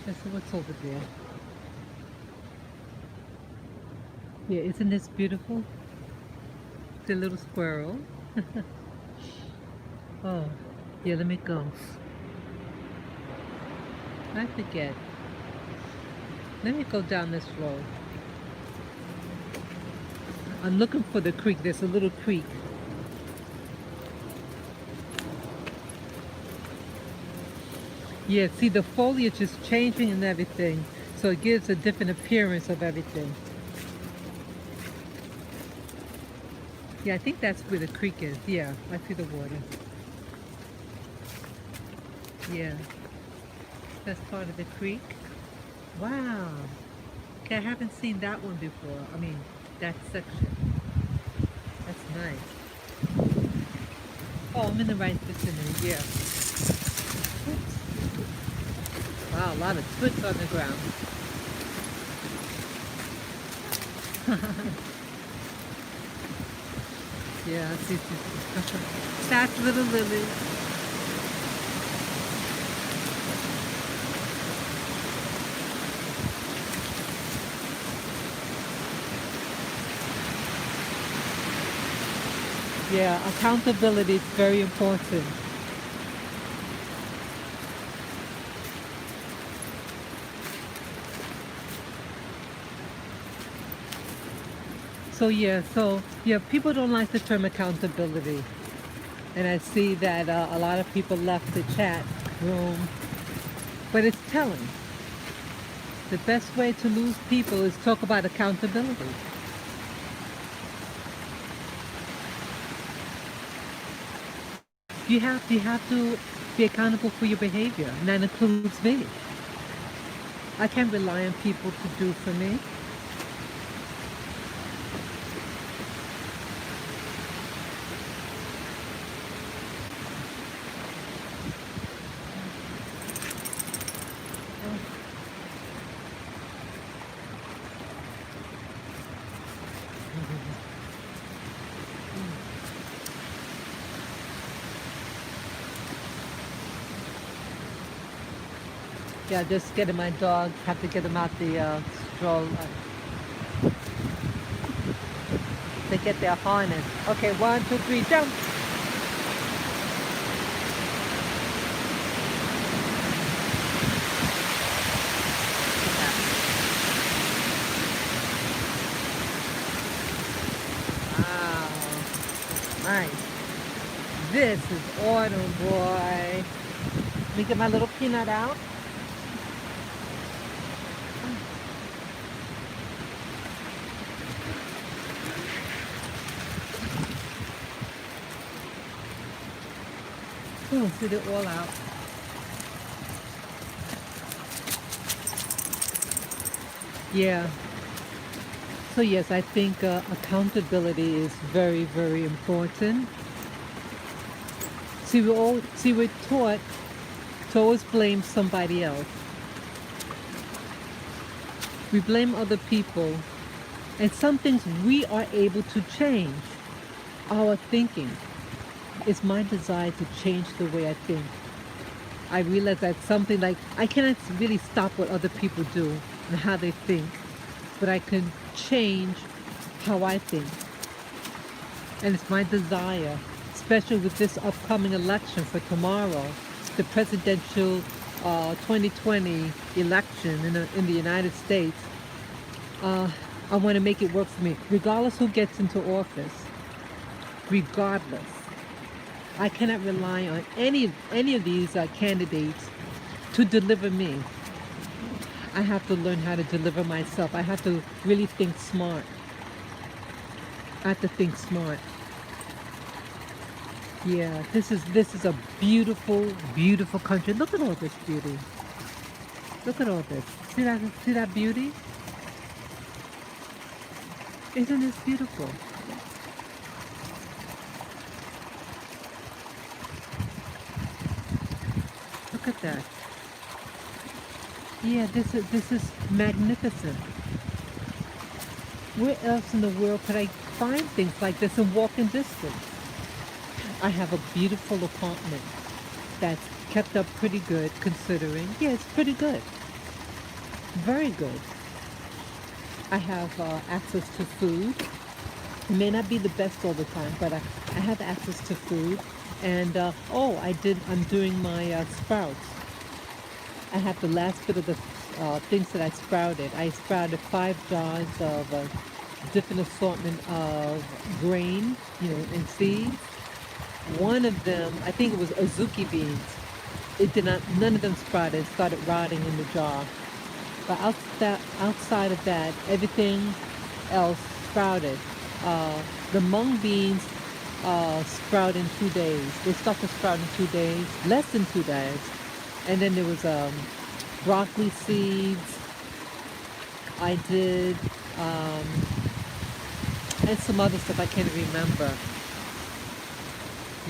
Let's see what's over there. Yeah, isn't this beautiful? The little squirrel. Oh, yeah, let me go. I forget. Let me go down this road. I'm looking for the creek. There's a little creek. Yeah, see, the foliage is changing and everything, so it gives a different appearance of everything. Yeah, I think that's where the creek is. Yeah, I see the water. Yeah, that's part of the creek. Wow. Okay, I haven't seen that one before. I mean, that section. That's nice. Oh, I'm in the right vicinity. Yeah. Oops. Wow, a lot of twigs on the ground. Yeah, I see. That's little Lily. Yeah, accountability is very important. So people don't like the term accountability, and I see that a lot of people left the chat room, but it's telling. The best way to lose people is talk about accountability. You have to be accountable for your behavior, and that includes me. I can't rely on people to do for me. Yeah, just getting my dog. Have to get him out the stroll to get their harness. Okay, 1, 2, 3, jump. Wow, nice. This is autumn, boy. Let me get my little peanut out. Oh, get it all out. Yeah. So yes, I think accountability is very, very important. We're taught to always blame somebody else. We blame other people, and some things we are able to change. Our thinking. It's my desire to change the way I think. I realize that something like I cannot really stop what other people do and how they think, but I can change how I think. And it's my desire, especially with this upcoming election for tomorrow, the presidential 2020 election in the United States. I want to make it work for me, regardless who gets into office. Regardless, I cannot rely on any of these candidates to deliver me. I have to learn how to deliver myself. I have to really think smart. I have to think smart. Yeah, this is a beautiful, beautiful country. Look at all this beauty. Look at all this. See that beauty? Isn't this beautiful? Look at that. Yeah, this is magnificent. Where else in the world could I find things like this in walking distance? I have a beautiful apartment that's kept up pretty good considering. Yeah, it's pretty good. Very good. I have access to food. It may not be the best all the time, but I have access to food. And I'm doing my sprouts. I have the last bit of the things that I sprouted. I sprouted 5 jars of different assortment of grain, and seeds. One of them, I think it was azuki beans. It did not. None of them sprouted. It started rotting in the jar. But outside of that, everything else sprouted. The mung beans sprout in 2 days. They start to sprout in 2 days, less than 2 days. And then there was broccoli seeds. I did, um, and some other stuff I can't remember.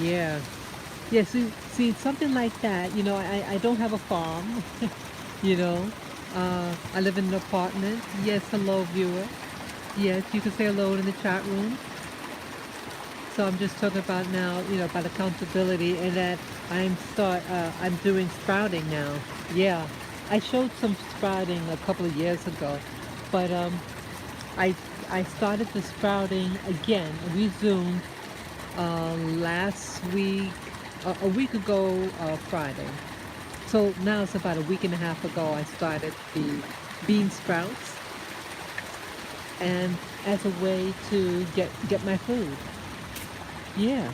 Yeah. Yeah, see, something like that. I don't have a farm. you know. I live in an apartment. Yes, hello, viewer. Yes, you can say hello in the chat room. So I'm just talking about now, about accountability and that I'm doing sprouting now. Yeah, I showed some sprouting a couple of years ago, but I I started the sprouting again, resumed last week, a week ago Friday. So now it's about a week and a half ago I started the bean sprouts, and as a way to get my food. Yeah.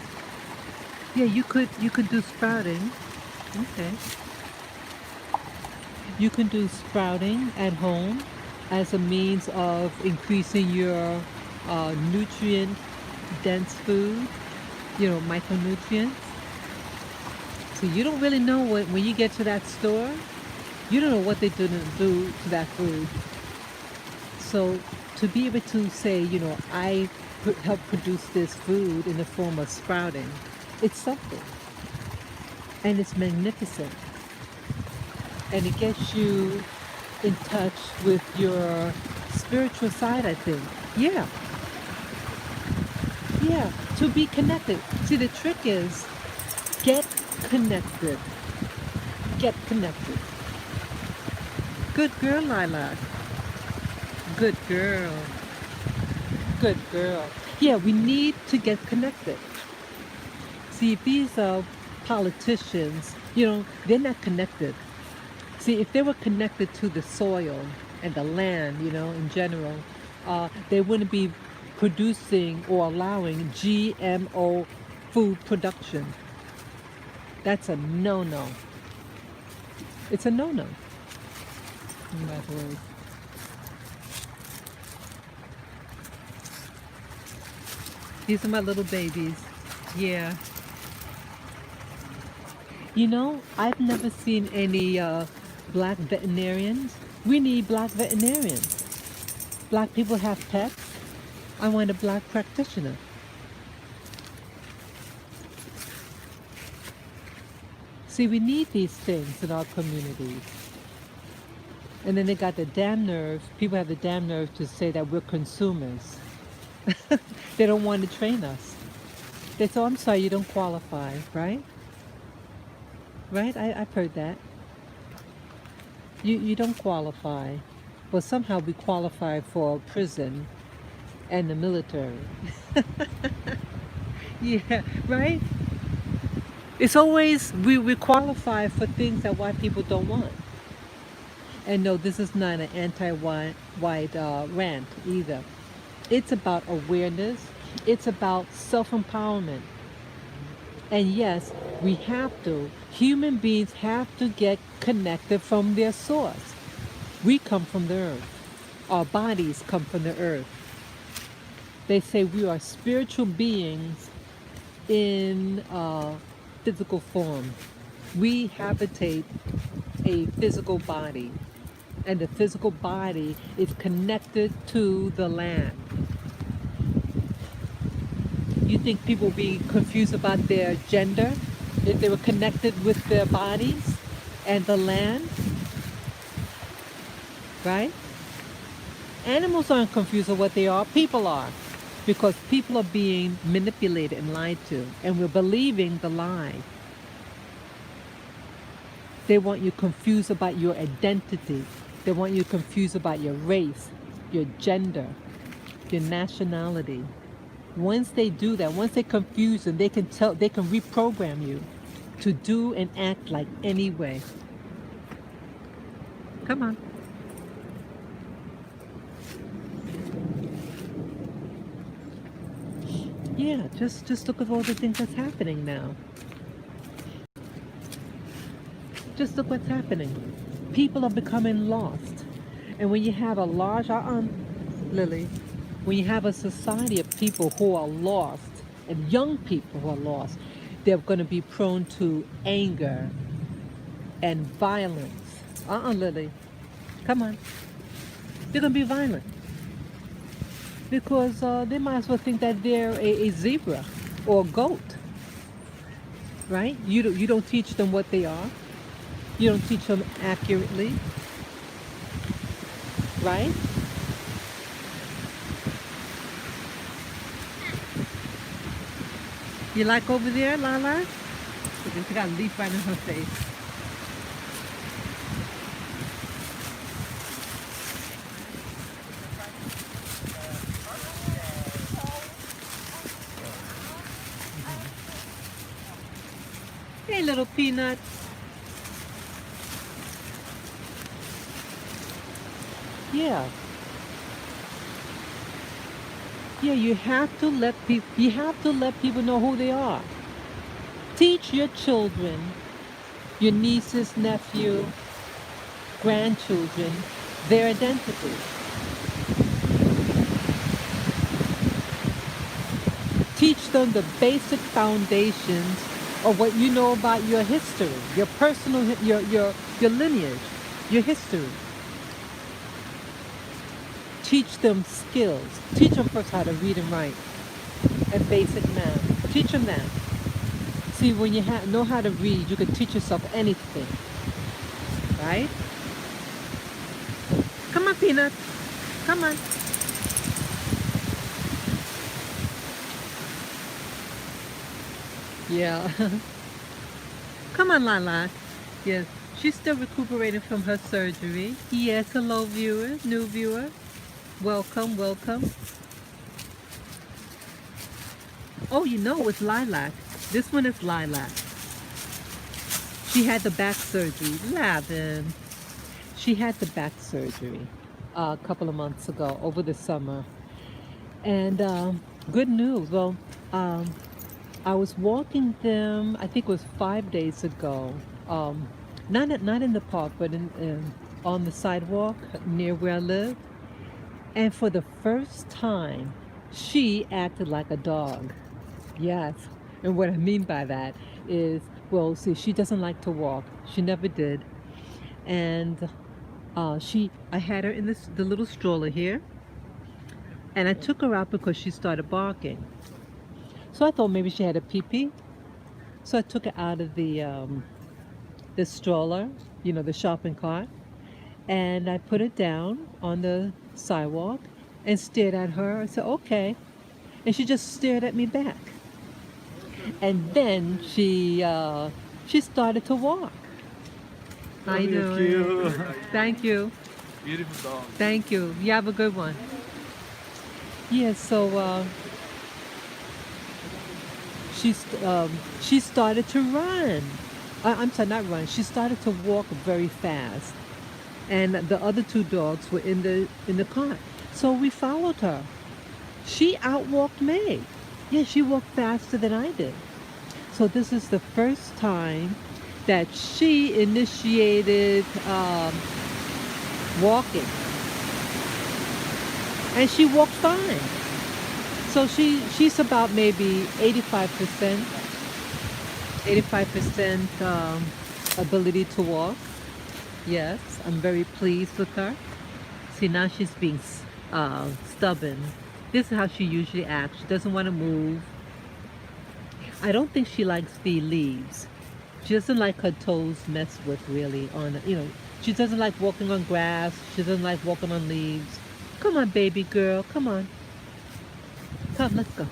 Yeah, you could do sprouting. Okay. You can do sprouting at home as a means of increasing your nutrient dense food, micronutrients. So you don't really know what when you get to that store, you don't know what they're gonna do to that food. So to be able to say, I help produce this food in the form of sprouting, it's something. And it's magnificent. And it gets you in touch with your spiritual side, I think. Yeah, yeah, to be connected. See, the trick is get connected. Get connected. Good girl, Lilac. Good girl. Good girl. Yeah, we need to get connected. See, if these politicians, they're not connected. See, if they were connected to the soil and the land, in general, they wouldn't be producing or allowing GMO food production. That's a no-no. It's a no-no. By the way. These are my little babies. Yeah. I've never seen any black veterinarians. We need black veterinarians. Black people have pets. I want a black practitioner. See, we need these things in our communities. And then they got the damn nerve, people have the damn nerve to say that we're consumers. They don't want to train us. They say, oh, I'm sorry, you don't qualify, right? Right? I've heard that. You don't qualify. Well, somehow we qualify for prison and the military. Yeah, right? It's always, we qualify for things that white people don't want. And no, this is not an anti-white rant either. It's about awareness. It's about self-empowerment. And yes, human beings have to get connected from their source. We come from the earth. Our bodies come from the earth. They say we are spiritual beings in physical form. We habitate a physical body, and the physical body is connected to the land. you think people would be confused about their gender if they were connected with their bodies and the land, right? Animals aren't confused of what they are. People are. Because people are being manipulated and lied to, and we're believing the lie. They want you confused about your identity. They want you confused about your race, your gender, your nationality. Once they do that, once they confuse them, they can reprogram you to do and act like any way. Come on. Yeah, just look at all the things that's happening now. Just look what's happening. People are becoming lost. And when you have a large, Lily, when you have a society of people who are lost, and young people who are lost, they're going to be prone to anger and violence. Lily, come on. They're going to be violent. Because they might as well think that they're a zebra or a goat. Right? You don't teach them what they are. You don't teach them accurately. Right? You like over there, Lala? She got a leaf right in her face. Hey, little peanut. Yeah. Yeah, you have to let people know who they are. Teach your children, your nieces, nephew, grandchildren, their identity. Teach them the basic foundations of what you know about your history, your personal, your lineage, your history. Teach them skills. Teach them first how to read and write and basic math. Teach them that. See, when you know how to read, you can teach yourself anything, right? Come on, Peanut. Come on. Yeah. Come on, Lala. Yes, she's still recuperating from her surgery. Yes, hello, viewer, new viewer. Welcome, welcome. Oh, you know it's Lilac. This one is Lilac. She had the back surgery. Lavin. She had the back surgery a couple of months ago, over the summer. And good news. Well, I was walking them, I think it was 5 days ago. Not in the park, but on the sidewalk near where I live. And for the first time, she acted like a dog. Yes. And what I mean by that is, well, see, she doesn't like to walk. She never did. And I had her in the little stroller here. And I took her out because she started barking. So I thought maybe she had a pee-pee. So I took her out of the stroller, the shopping cart. And I put it down on the sidewalk and stared at her. I said, okay. And she just stared at me back. And then she started to walk. How you doing? Thank you. Beautiful dog. Thank you. You have a good one. Yeah, so she started to run. I'm sorry, not run. She started to walk very fast. And the other two dogs were in the cart. So we followed her. She outwalked me. Yeah, she walked faster than I did. So this is the first time that she initiated walking. And she walked fine. So she's about maybe 85% ability to walk. Yes, I'm very pleased with her. See, now she's being stubborn. This is how she usually acts. She doesn't want to move. I don't think she likes the leaves. She doesn't like her toes messed with really on, she doesn't like walking on grass. She doesn't like walking on leaves. Come on, baby girl. Come on. Come, let's go.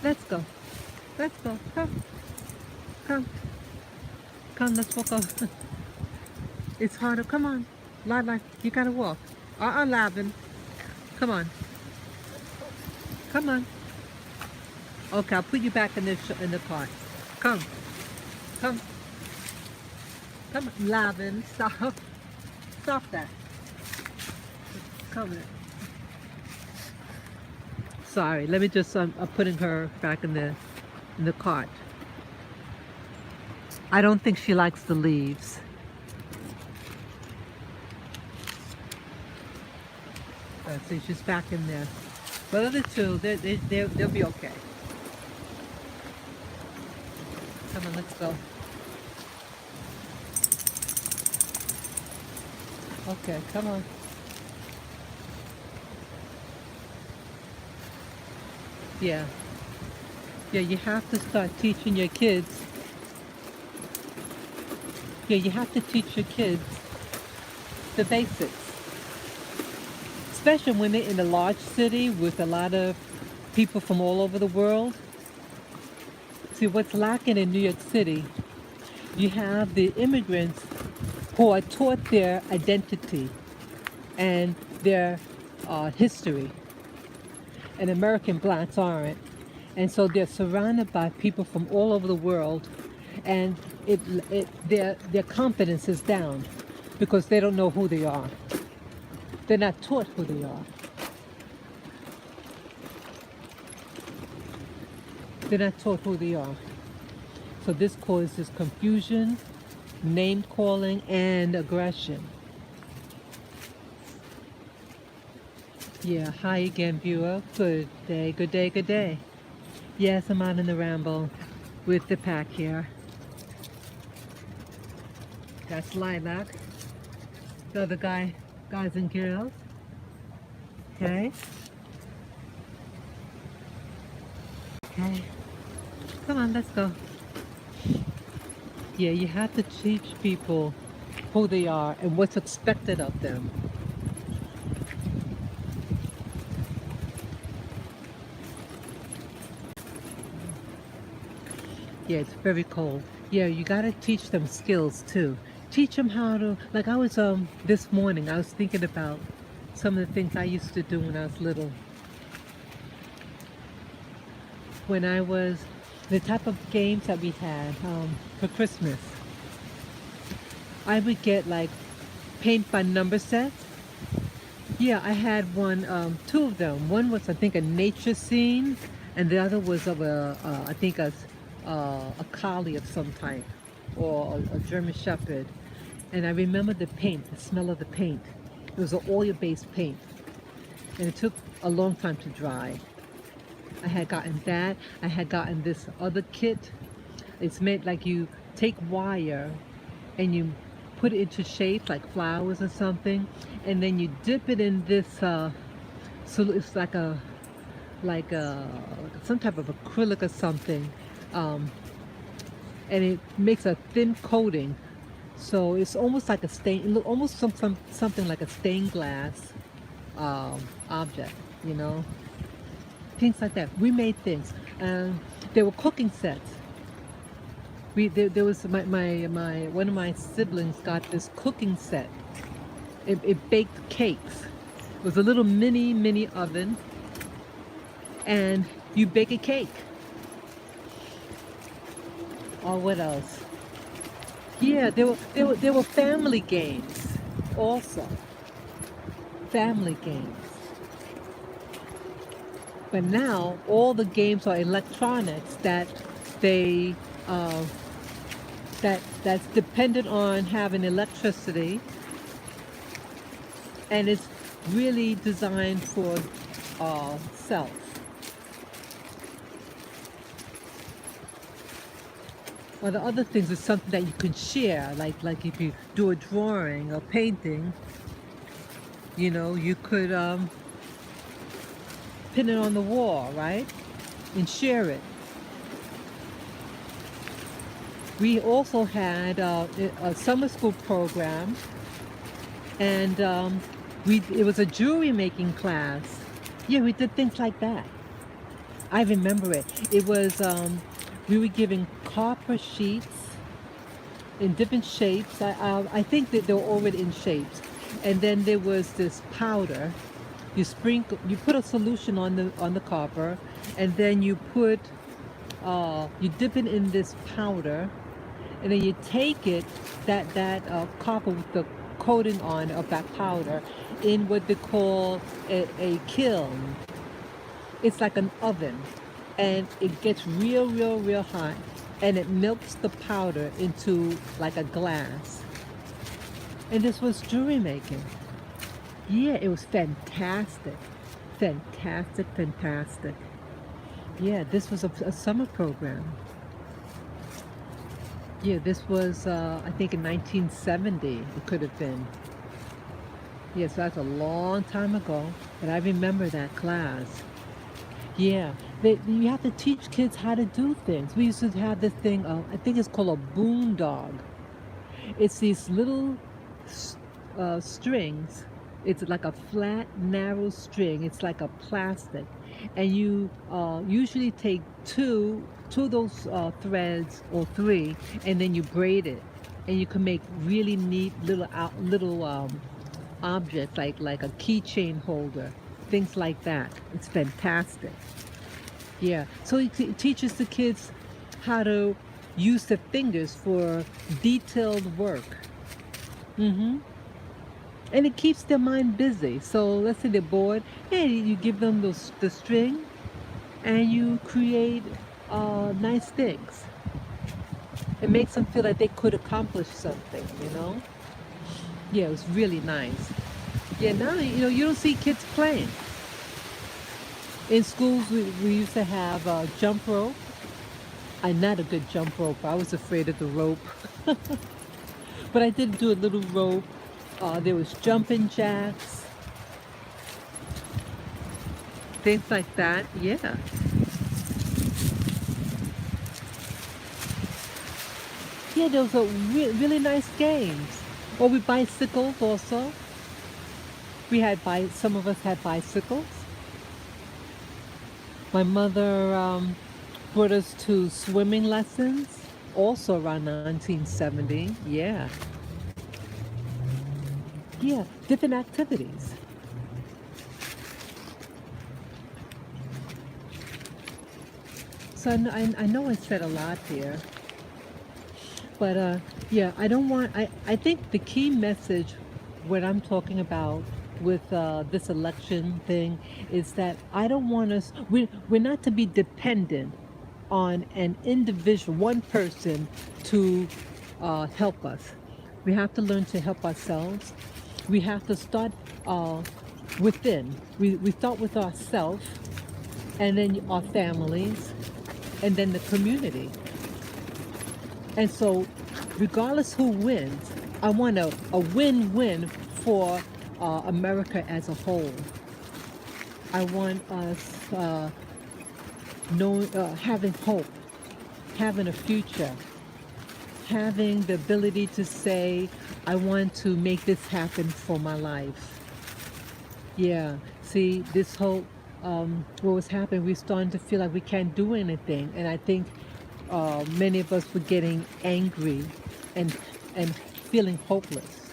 Let's go. Let's go. Come. Come. Come, let's walk off. It's harder. Come on. Lila, you gotta walk. Lavin. Come on. Come on. Okay, I'll put you back in the cart. Come. Come. Come on. Lavin, stop. Stop that. Come on. Sorry, let me just I'm putting her back in the cart. I don't think she likes the leaves. Let's see, she's back in there. But the other two, they'll be okay. Come on, let's go. Okay, come on. Yeah. Yeah, you have to start teaching your kids. Yeah, you have to teach your kids the basics. Especially when they're in a large city with a lot of people from all over the world. See, what's lacking in New York City, you have the immigrants who are taught their identity and their history. And American blacks aren't. And so they're surrounded by people from all over the world, and their confidence is down because they don't know who they are. They're not taught who they are. They're not taught who they are. So this causes confusion, name calling, and aggression. Yeah, hi again, viewer. Good day, good day, good day. Yes, I'm out in the ramble with the pack here. That's Lilac. The other guys and girls. Okay. Okay. Come on, let's go. Yeah, you have to teach people who they are and what's expected of them. Yeah, it's very cold. Yeah, you gotta teach them skills too. Teach them how to, like I was, this morning, I was thinking about some of the things I used to do when I was little. When I was, the type of games that we had for Christmas. I would get like paint by number sets. Yeah, I had one, two of them. One was, I think, a nature scene, and the other was of I think a collie of some type, or a German Shepherd. And I remember the paint, the smell of the paint. It was an oil-based paint, and it took a long time to dry. I had gotten that. I had gotten this other kit. It's made like you take wire and you put it into shape like flowers or something, and then you dip it in this so it's like some type of acrylic or something, and it makes a thin coating, so it's almost like a stain, almost something like a stained glass object, you know, things like that. We made things. There were cooking sets. There was one of my siblings got this cooking set. It baked cakes. It was a little mini oven, and you bake a cake. Or what else? Yeah, there were family games also. Family games. But now all the games are electronics that they that's dependent on having electricity, and it's really designed for self. Well, the other things is something that you can share, like if you do a drawing or painting, you know, you could pin it on the wall, right, and share it. We also had a summer school program, and it was a jewelry making class. Yeah, we did things like that. I remember it. It was we were giving copper sheets in different shapes. I think that they were already in shapes, and then there was this powder. You put a solution on the copper, and then you dip it in this powder, and then you take it that copper with the coating on of that powder in what they call a kiln. It's like an oven, and it gets real hot, and it melts the powder into like a glass. And this was jewelry making. Yeah, it was fantastic. Fantastic. Yeah, this was a summer program. Yeah, this was, I think in 1970, it could have been. Yeah, so that's a long time ago, but I remember that class. Yeah, you have to teach kids how to do things. We used to have this thing, I think it's called a boondog. It's these little strings. It's like a flat, narrow string. It's like a plastic, and you usually take two of those threads or three, and then you braid it, and you can make really neat little objects like a keychain holder, things like that. It's fantastic. Yeah. So it teaches the kids how to use the fingers for detailed work. Mm-hmm. And it keeps their mind busy. So let's say they're bored. Hey, you give them the string, and you create nice things. It makes them feel like they could accomplish something, you know? Yeah, it was really nice. Yeah, now, you don't see kids playing. In schools, we used to have jump rope. I'm not a good jump rope. I was afraid of the rope. But I did do a little rope. There was jumping jacks, things like that. Yeah. Yeah, those are really nice games. Or we bicycles also. Some of us had bicycles. My mother brought us to swimming lessons, also around 1970. Yeah. Yeah, different activities. So I know I said a lot here, but yeah, I don't want, I think the key message, what I'm talking about with this election thing, is that I don't want we're not to be dependent on an individual, one person to help us. We have to learn to help ourselves. We have to start within. We start with ourselves, and then our families, and then the community. And so, regardless who wins, I want a win-win for America as a whole. I want us having hope, having a future, having the ability to say, I want to make this happen for my life. Yeah, see, this whole, what was happening, we're starting to feel like we can't do anything. And I think many of us were getting angry and, and feeling hopeless.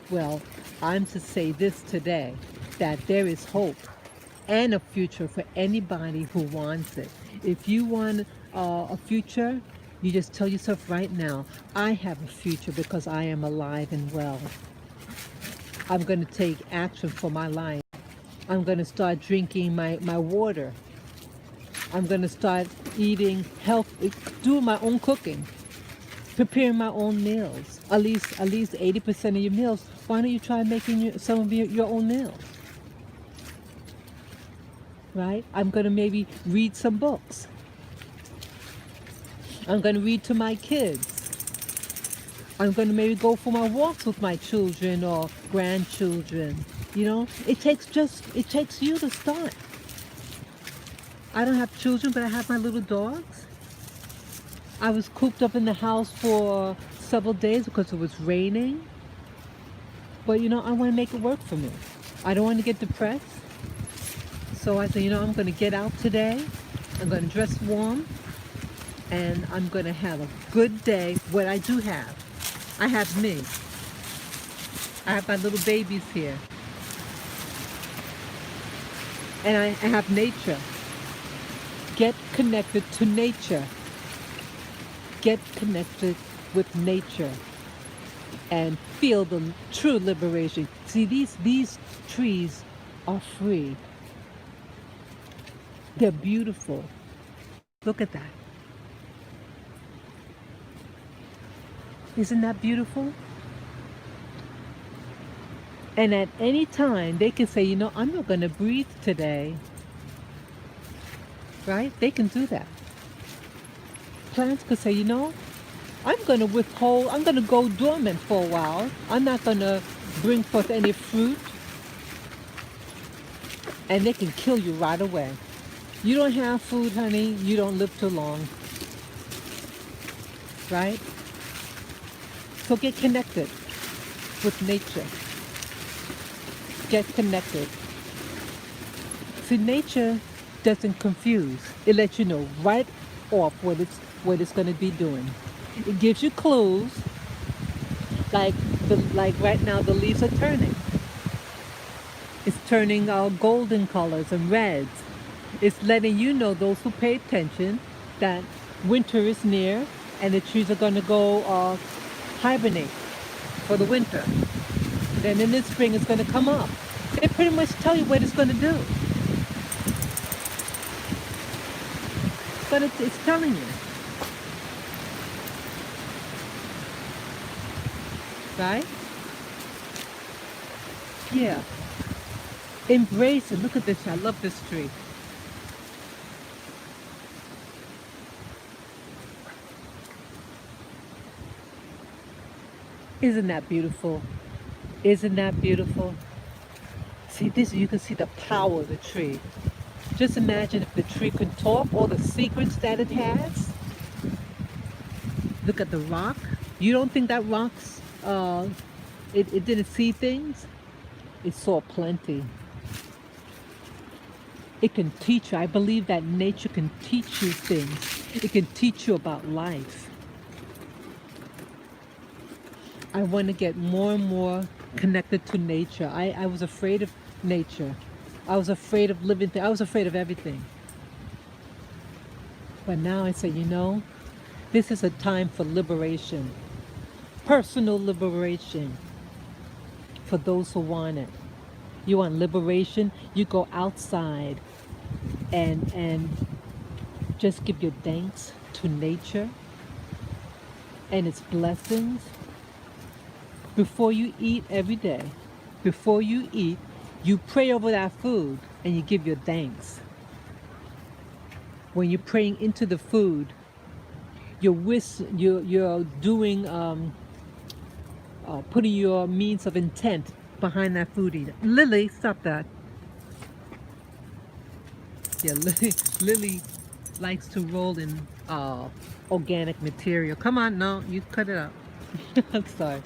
Well, I'm to say this today, that there is hope and a future for anybody who wants it. If you want a future, you just tell yourself right now, I have a future because I am alive and well. I'm going to take action for my life. I'm going to start drinking my water. I'm going to start eating health, doing my own cooking, preparing my own meals. At least 80% of your meals. Why don't you try making some of your own meals? Right? I'm going to maybe read some books. I'm going to read to my kids. I'm going to maybe go for my walks with my children or grandchildren. It takes you to start. I don't have children, but I have my little dogs. I was cooped up in the house for several days because it was raining. But I want to make it work for me. I don't want to get depressed. So I said, I'm going to get out today. I'm going to dress warm and I'm going to have a good day. What I do have, I have me. I have my little babies here. And I have nature. Get connected to nature. Get connected with nature and feel the true liberation. See, these trees are free. They're beautiful. Look at that. Isn't that beautiful? And at any time, they can say, I'm not going to breathe today. Right? They can do that. Plants could say, I'm going to withhold, I'm going to go dormant for a while. I'm not going to bring forth any fruit. And they can kill you right away. You don't have food, honey, you don't live too long. Right? So get connected with nature. Get connected. See, nature doesn't confuse. It lets you know right off what it's going to be doing. It gives you clues, like right now the leaves are turning. It's turning golden colors and reds. It's letting you know, those who pay attention, that winter is near and the trees are going to go hibernate for the winter. Then in the spring it's going to come up. They pretty much tell you what it's going to do. But it's telling you. Right? Yeah. Embrace it. Look at this. I love this tree. Isn't that beautiful? Isn't that beautiful? See this, you can see the power of the tree. Just imagine if the tree could talk, all the secrets that it has. Look at the rock. You don't think that rock's, it didn't see things? It saw plenty. It can teach you. I believe that nature can teach you things. It can teach you about life. I want to get more and more connected to nature. I was afraid of nature. I was afraid of living I was afraid of everything. But now I say, this is a time for liberation. Personal liberation for those who want it. You want liberation, you go outside and just give your thanks to nature and its blessings. Before you eat every day, before you eat, you pray over that food and you give your thanks. When you're praying into the food, you're doing, putting your means of intent behind that food eater. Lily, stop that. Yeah, Lily likes to roll in organic material. Come on, no, you cut it out. I'm sorry.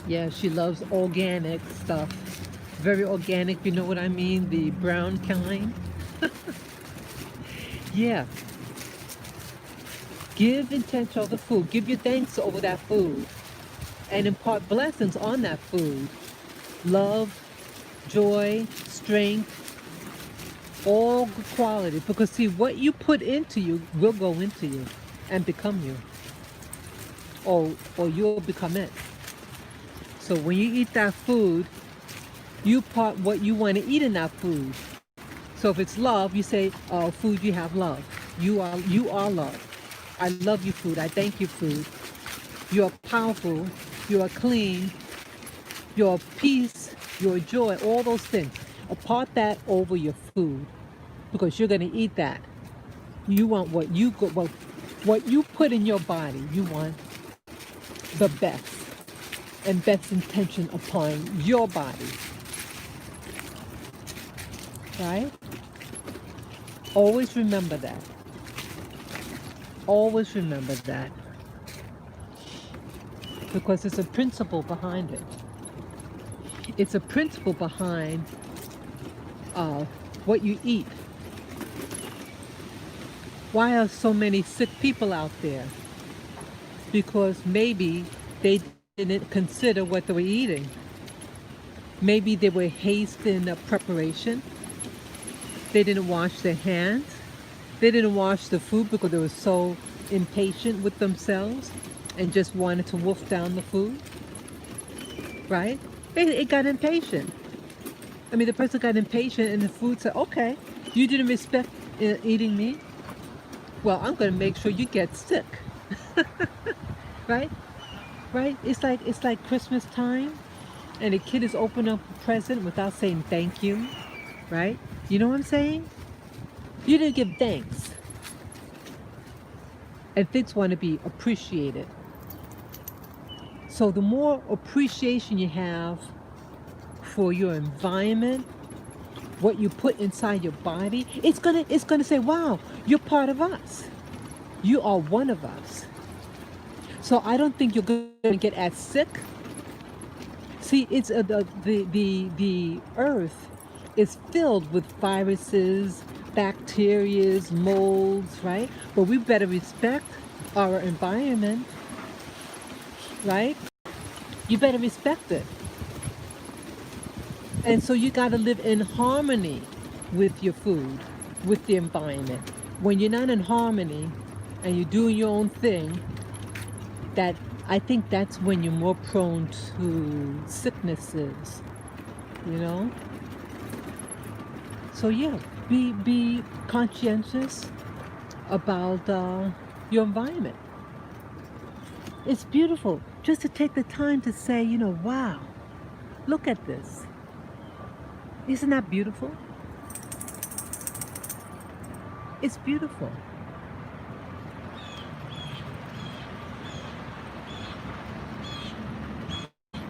Yeah, she loves organic stuff. Very organic, you know what I mean? The brown kind. Yeah. Give intention of the food. Give your thanks over that food. And impart blessings on that food. Love, joy, strength, all good qualities. Because see, what you put into you will go into you and become you. Or you'll become it. So when you eat that food, you part what you want to eat in that food. So if it's love, you say, food, you have love. You are love. I love you, food. I thank you, food. You are powerful. You are clean. Your peace, your joy, all those things. Impart that over your food because you're going to eat that. You want what you put in your body. You want the best and best intention upon your body. Right? Always remember that. Always remember that because it's a principle behind it. It's a principle behind uh, what you eat. Why are so many sick people out there? Because maybe they didn't consider what they were eating. Maybe they were hasty in the preparation. They didn't wash their hands. They didn't wash the food because they were so impatient with themselves and just wanted to wolf down the food, right? It got impatient. I mean, the person got impatient and the food said, okay, you didn't respect eating me. Well, I'm going to make sure you get sick, right? Right? It's like Christmas time and a kid is opening up a present without saying thank you, right? You know what I'm saying? You didn't give thanks. And things want to be appreciated. So the more appreciation you have for your environment, what you put inside your body, it's gonna say, wow, you're part of us. You are one of us. So I don't think you're gonna get as sick. See, it's the earth is filled with viruses, bacteria, molds, right? But we better respect our environment, right? You better respect it. And so you got to live in harmony with your food, with the environment. When you're not in harmony and you're doing your own thing, that I think that's when you're more prone to sicknesses, you know? So yeah, be conscientious about your environment. It's beautiful just to take the time to say, wow, look at this. Isn't that beautiful? It's beautiful.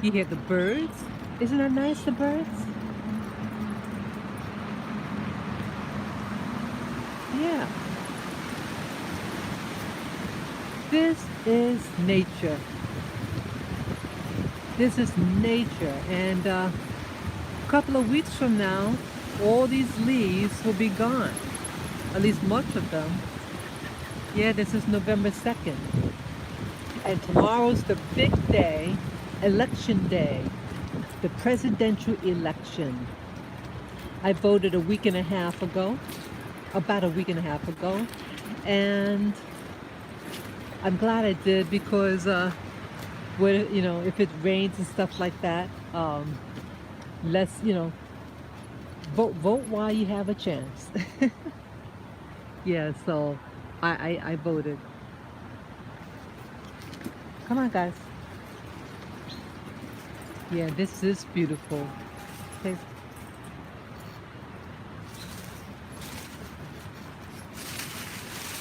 You hear the birds? Isn't that nice, the birds? Yeah. This is nature. This is nature. And a couple of weeks from now, all these leaves will be gone. At least much of them. Yeah, this is November 2nd. And tomorrow's the big day, election day, the presidential election. I voted a week and a half ago, about a week and a half ago. And I'm glad I did because if it rains and stuff like that, let's, vote while you have a chance. Yeah, so I voted. Come on, guys. Yeah, this is beautiful. Okay.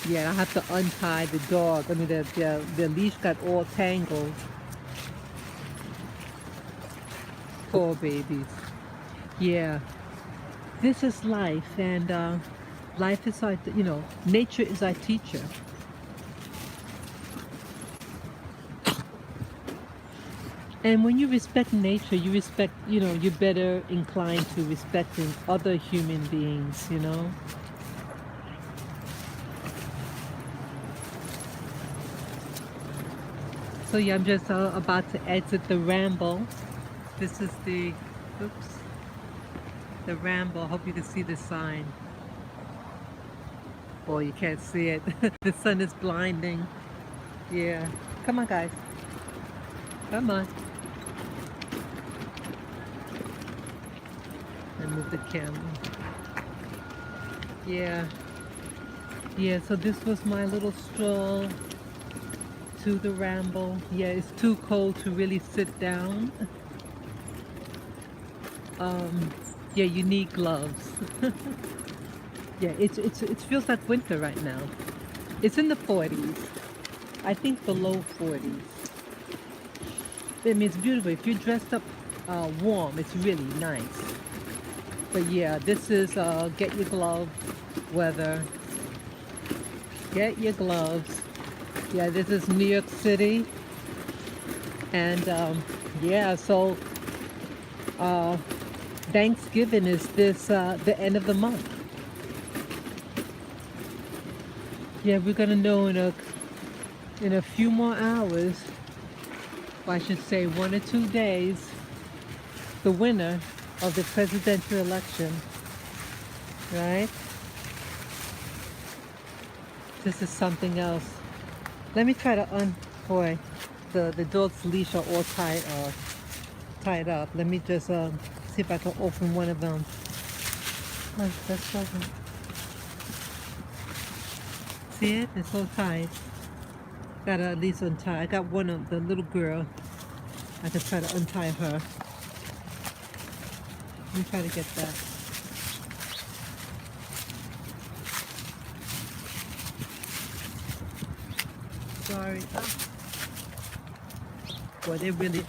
Yeah, I have to untie the dog. I mean, the leash got all tangled. Poor babies. Yeah, this is life, and life is our, nature is our teacher. And when you respect nature, you respect, you're better inclined to respecting other human beings. So yeah, I'm just about to exit the ramble. This is the ramble. Hope you can see the sign. Boy, you can't see it. The sun is blinding. Yeah. Come on, guys. Come on. And move the camera. Yeah. Yeah, so this was my little stroll to the ramble. Yeah, it's too cold to really sit down. Yeah, you need gloves. Yeah, it feels like winter right now. It's in the 40s. I think below 40s. I mean, it's beautiful. If you're dressed up warm, it's really nice. But yeah, this is get your glove weather. Get your gloves. Yeah, this is New York City, and yeah, so uh, Thanksgiving is this the end of the month. Yeah, we're gonna know in a few more hours, or I should say 1 or 2 days, the winner of the presidential election, right? This is something else. Let me try to boy, the dog's leash are all tied up. Let me just see if I can open one of them. Oh, that's doesn't. See it? It's so tight. Gotta at least untie. I got one of the little girl. I can try to untie her. Let me try to get that. Sorry. Oh. Boy, they're really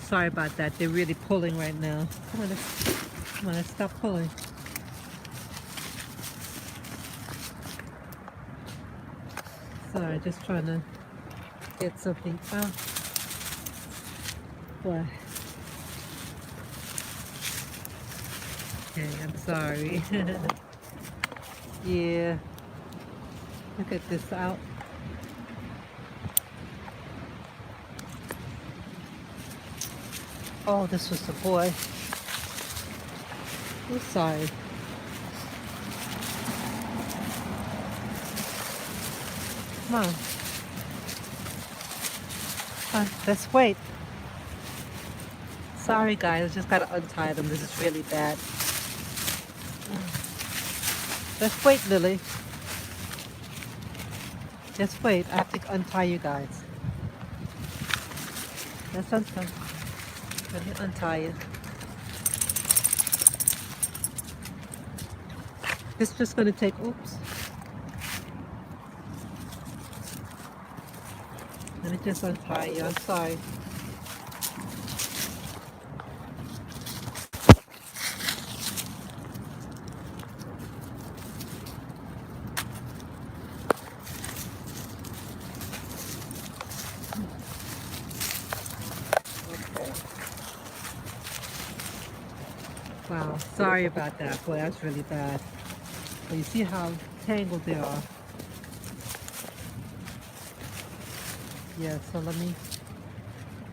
sorry about that. They're really pulling right now. Come on, let's stop pulling. Sorry, just trying to get something out. Boy. Okay, I'm sorry. Yeah. Look at this out. Oh, this was the boy. I'm sorry. Come on. Come on, let's wait. Sorry guys, I just gotta untie them. This is really bad. Let's wait, Lily. Just wait. I have to untie you guys. Let's untie. Let me untie you. This is just gonna take, oops. Let me just untie you. I'm sorry. Okay. Wow, sorry about that. Boy, that's really bad. But you see how tangled they are. Yeah, so let me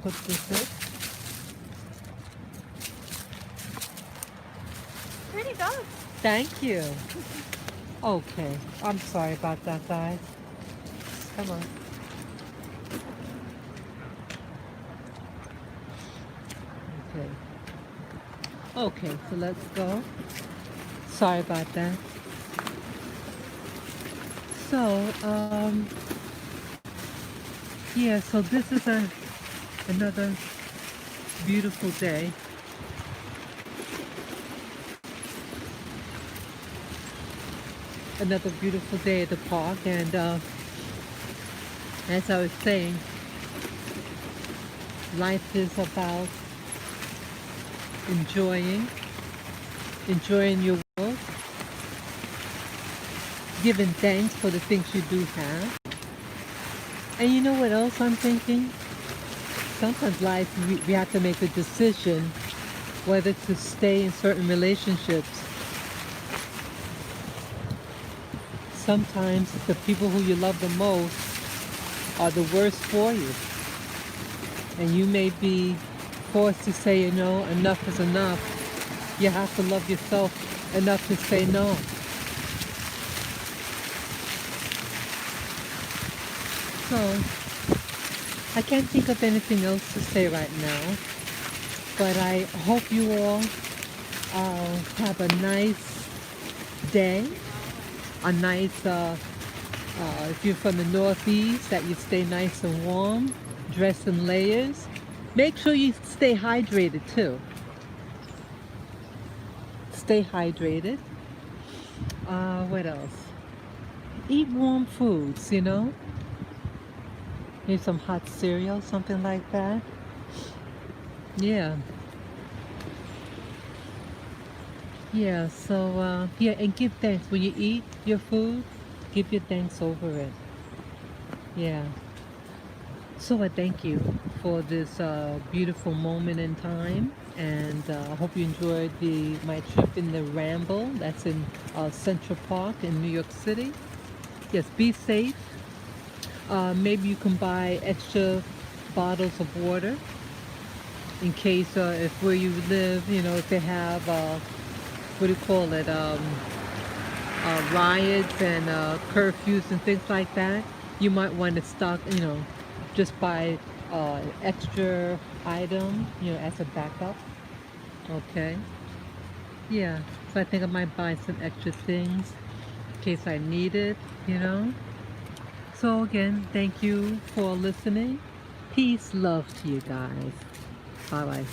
put this in. Pretty dog. Thank you. Okay, I'm sorry about that, guys. Come on. Okay. Okay, so let's go. Sorry about that. So, yeah, so this is another beautiful day. Another beautiful day at the park, and as I was saying, life is about enjoying your world, giving thanks for the things you do have. And you know what else I'm thinking? Sometimes life, we have to make a decision whether to stay in certain relationships. Sometimes the people who you love the most are the worst for you. And you may be forced to say, you know, enough is enough. You have to love yourself enough to say no. So, I can't think of anything else to say right now, but I hope you all have a nice day, a nice, if you're from the Northeast, that you stay nice and warm, dress in layers. Make sure you stay hydrated too. Stay hydrated. What else? Eat warm foods, you know? Maybe some hot cereal, something like that. Yeah. Yeah, so, yeah, and give thanks. When you eat your food, give your thanks over it. Yeah. So I thank you for this beautiful moment in time, and I hope you enjoyed my trip in the Ramble. That's in Central Park in New York City. Yes, be safe. Maybe you can buy extra bottles of water in case if where you live, if they have what do you call it, riots and curfews and things like that. You might want to stock, just buy extra item, as a backup. Okay. Yeah. So I think I might buy some extra things in case I need it, you know. So again, thank you for listening. Peace, love to you guys. Bye bye.